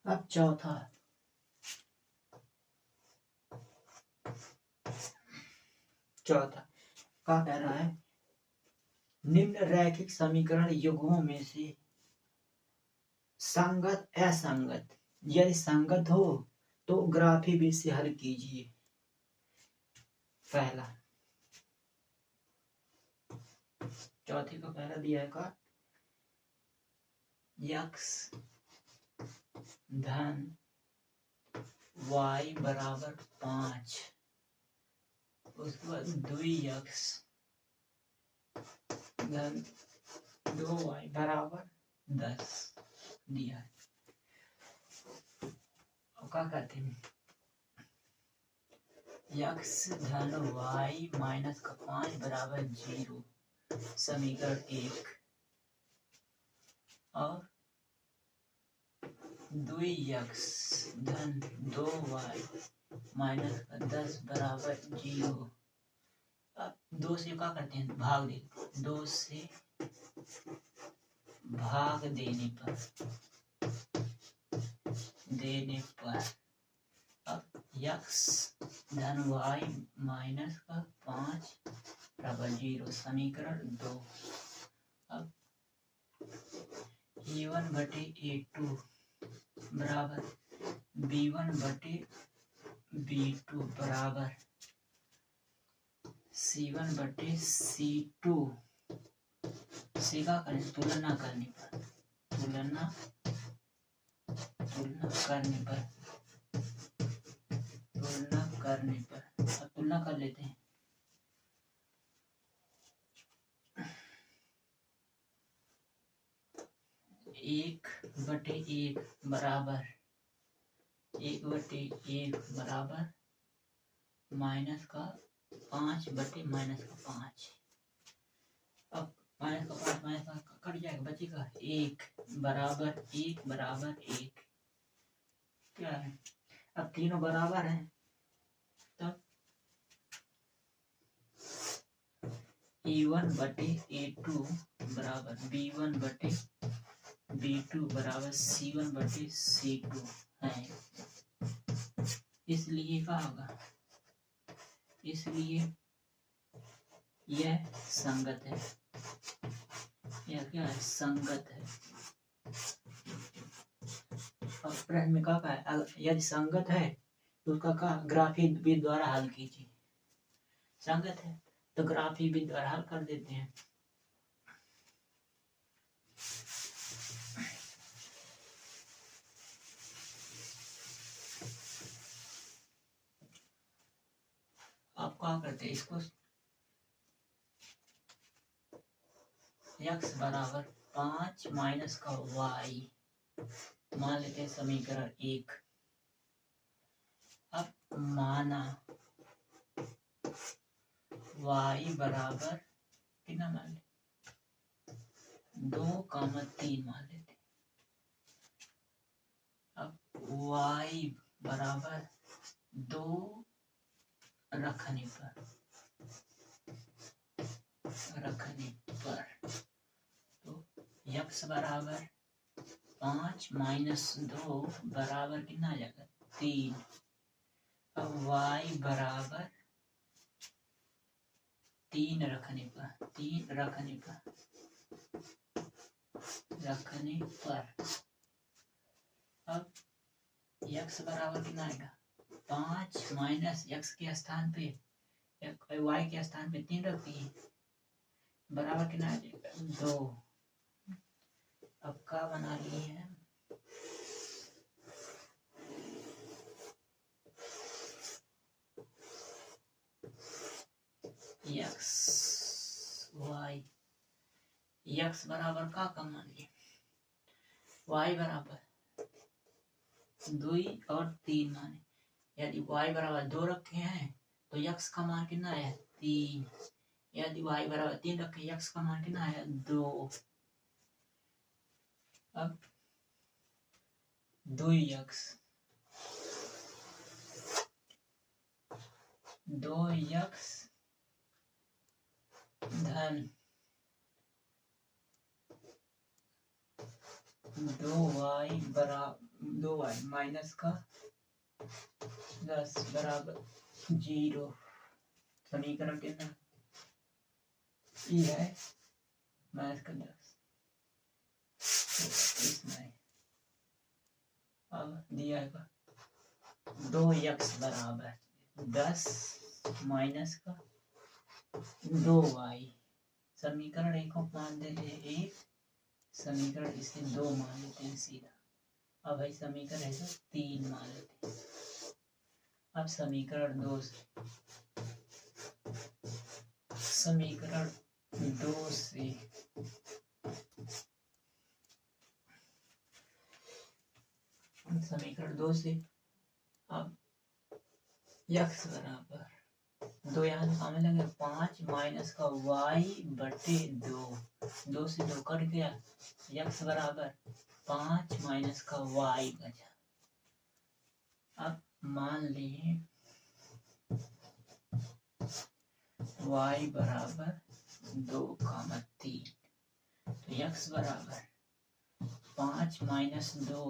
अब चौथा, क्या कह रहा है, निम्न रैखिक समीकरण युग्मों में से संगत असंगत यदि संगत हो तो ग्राफी विधि से हल कीजिए। पहला, चौथे को पहला दिया है का x धन y बराबर 5, उसके बाद 2x धन 2y बराबर 10 दिया है। और क्या कहते हैं, x धन y माइनस का 5 बराबर 0 समीकरण 1, और 2x धन 2y माइनस का 10 बराबर 0। अब 2 से क्या करते हैं, भाग देते हैं। 2 से भाग देने पर अब x धन y माइनस का 5 बराबर 0 समीकरण 2। अब a1 बटे a2 बराबर b1 बटे b2 बराबर c1 बटे c2 से का करें, तुलना करने पर अब तुलना कर लेते हैं। एक बटे एक बराबर माइनस का 5 बटे माइनस का 5। अब माइनस का कट जाएगा, बचेगा 1 बराबर 1 क्या है, अब तीनों बराबर हैं, तब a1 बटे a2 बराबर b1 बटे b2 बराबर c1 बटे c2 है। इसलिए क्या होगा, इसलिए यह संगत है। यह क्या है, संगत है। अब प्रश्न में क्या है, यदि संगत है तो उसका क्या ग्राफी विधि द्वारा हल कीजिए। संगत है तो ग्राफी विधि द्वारा हल कर देते हैं। आप क्या करते हैं, इसको x बराबर 5 माइनस का y मान लेते हैं समीकरण 1। अब माना y बराबर कितना मान लेते, 2,3 मान लेते। अब y बराबर 2 रखने पर तो x बराबर 5 माइनस 2 बराबर कितना आ जाएगा, 3। अब y बराबर 3 रखने पर अब x बराबर कितना आएगा, 5 माइनस x के स्थान पे y के स्थान पे 3 रख दिए, बराबर कितना आ जाएगा, 2। अब का बना लिए हैं x y x बराबर का मान लिए y बराबर 2 और 3 माने। यदि y बराबर 2 रखे हैं तो x का मान कितना है 3। यदि y बराबर 3 रखे x का मान कितना है 2। अब 2x धन 2y माइनस का 10 बराबर 0। समीकरण कितना ये है माइनस का 10। इसमें अब दिया है 2x बराबर 10 माइनस का 2y। समीकरण 1 को मान देते हैं 1, समीकरण इसे 2 मान लेते हैं सीधा। अब भाई समीकरण है तो 3 मान लेते हैं। अब समीकरण 2 से समीकरण 2 से अब x बराबर 2 यहाँ से काम लगे 5 माइनस का y बटे 2 से 2 कट गया। x बराबर 5 माइनस का y बचा। अब मान लिए y बराबर 2,3 तो x बराबर 5 माइनस 2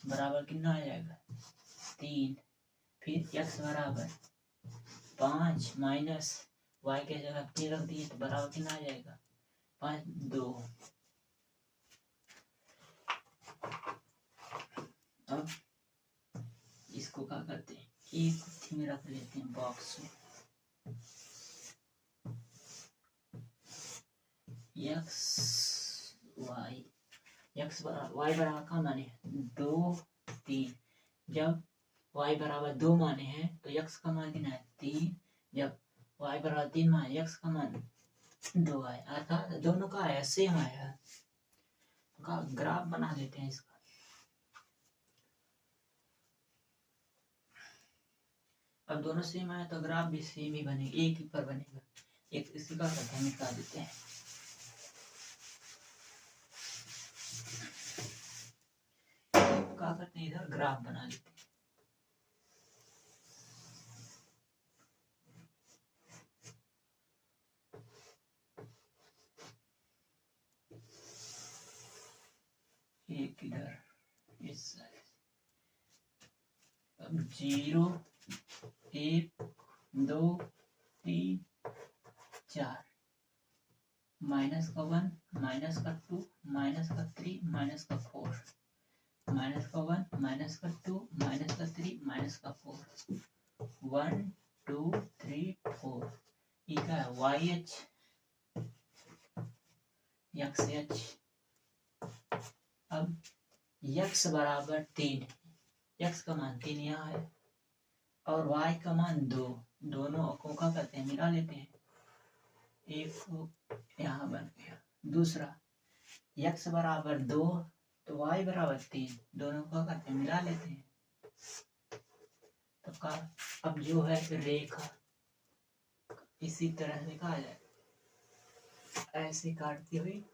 बराबर कितना आ जाएगा 3। फिर x बराबर 5 माइनस y के जगह 3 रख दिए तो बराबर कितना आ जाएगा 5 2। अब इसको क्या करते हैं एक कुत्थी में रख लेते हैं बॉक्स में। x बराबर y बराबर का माने 2 3। जब y बराबर 2 माने हैं तो x का मान कितना है 3। जब y बराबर 3 माने x का मान 2 आया अर्थात दोनों का आया सेम आया। का ग्राफ बना देते हैं इसका। अब दोनों सेम आया तो ग्राफ भी सेम ही बनेगा एक ही पर बनेगा। एक इसी का करते हैं मिटा देते हैं। क्या करते हैं इधर ग्राफ बना लेते हैं। एक इधर इस साइड अब 0 1 2 3 4 माइनस का 1 माइनस का 2 माइनस का 3 माइनस का 4 माइनस का 1 माइनस का 2 माइनस का 3 माइनस का 4 1 2 3 4 ये क्या है YH XH। अब x बराबर 3 x का मान 3 यहाँ है और y का मान 2। दोनों को क्या करते हैं मिला लेते हैं। एक यहाँ बन गया। दूसरा x बराबर 2 तो y बराबर 3 दोनों को करते हैं मिला लेते हैं। तो का अब जो है रेखा इसी तरह से कहा जाए ऐसे काटती हुई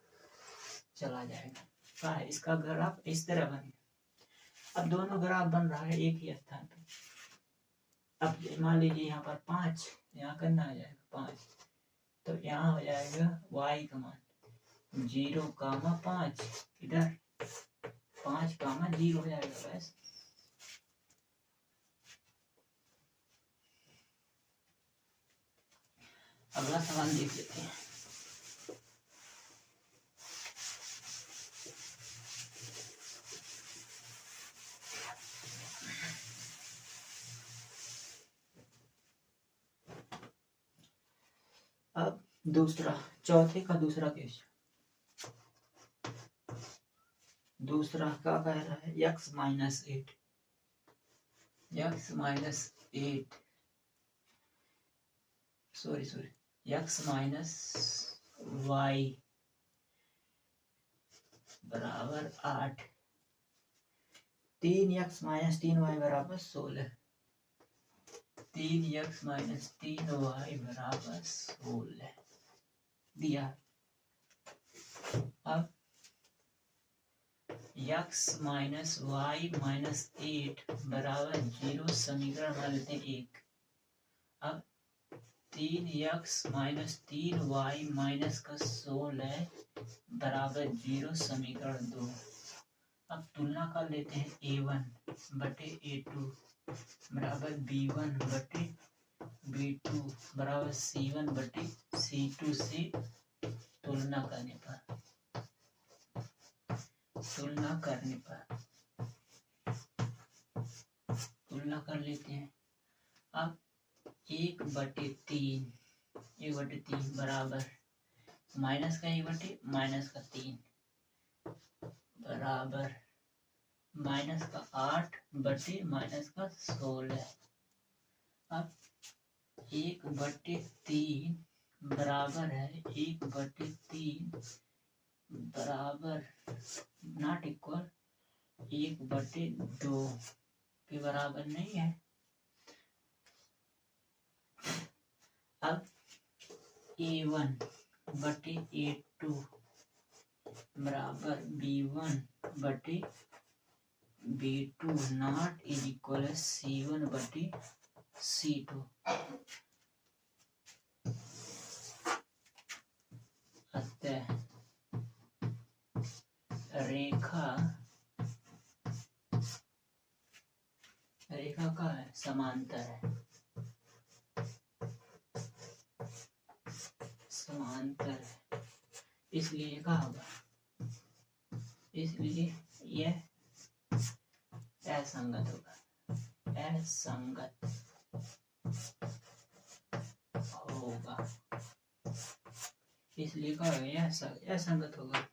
चला जाएगा। का है इसका ग्राफ इस तरह बनेगा। अब दोनों ग्राफ बन रहा है एक ही स्थान पे। अब मान लीजिए यहाँ पर 5 यहाँ करना आ जाएगा 5 तो यहाँ हो जाएगा y का मान 0,5 इधर 5,0 हो जाएगा। बस अगला सवाल देख लेते हैं। अब दूसरा चौथे का दूसरा क्वेश्चन दूसरा क्या कह रहा है, x minus 8, x minus 8 x minus y बराबर 8, 3x माइनस 3y बराबर 16, 3x माइनस 3y बराबर 16 दिया। अब x माइनस वाई माइनस 8 बराबर 0 समीकरण बना लेते हैं 1। अब 3x माइनस 3y माइनस का 16 बराबर 0 समीकरण 2। अब तुलना कर लेते हैं a1 बटे a2 बराबर b1 बटे b2 बराबर c1 बटे c2 से तुलना करने पर तुलना कर लेते हैं। अब 1/3 बराबर माइनस का 1 माइनस का 3 बराबर माइनस का 8 बटे माइनस का 16। अब 1/3 बराबर है 1/3 बराबर नॉट इक्वल 1/2 के बराबर नहीं है। अब a1 बटे a2 बराबर b1 बटे b2 not is equal c1 बटे c2। अतः रेखा का समांतर है, इसलिए क्या होगा, इसलिए यह असंगत होगा, इसलिए क्या होगा, यह असंगत होगा।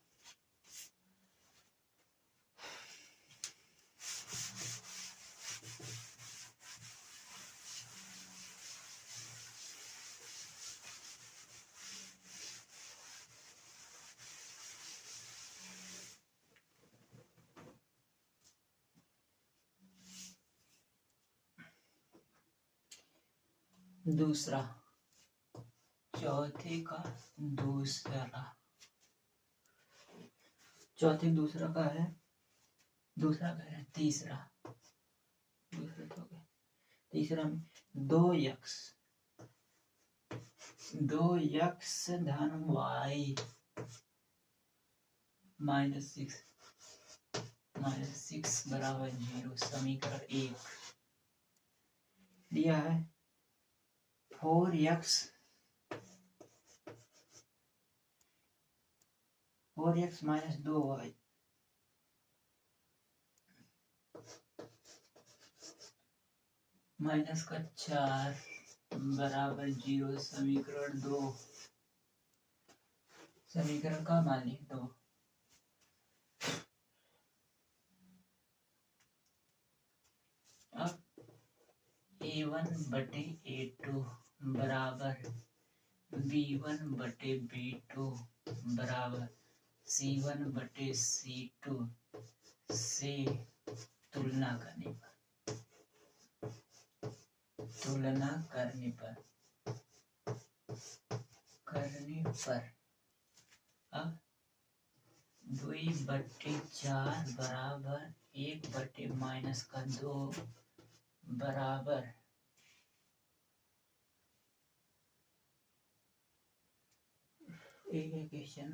दूसरा चौथे का दूसरा का है तीसरा में 2x धन y माइनस 6 बराबर 0 समीकरण 1 दिया है। 4x माइनस 2y माइनस का 4 बराबर 0 समीकरण 2, समीकरण का मान ली 2। अब a1 बटे a2 बराबर b1 बटे b2 बराबर c1 बटे c2 से तुलना करने पर अब 2/4 बराबर 1 माइनस का 2 बराबर एक क्वेश्चन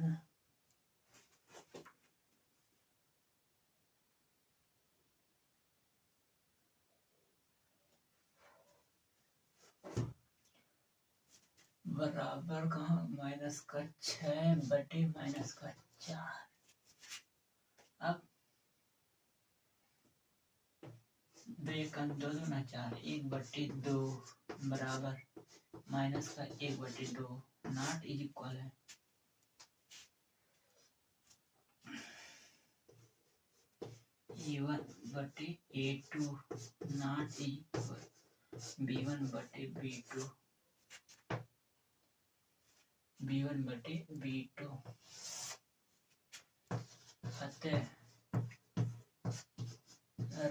बराबर कहाँ माइनस का 6 बटे माइनस का 4। अब 2 दूना 4 1/2 बराबर माइनस का 1/2 नॉट इज इक्वल है A1 बटे A2 नॉट इक्वल B1 बटे B2 B1 बटे B2। अतः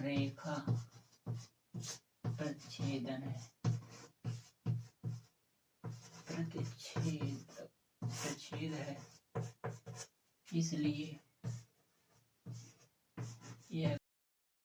रेखा प्रतिच्छेदन है, प्रतिच्छेद है, इसलिए यह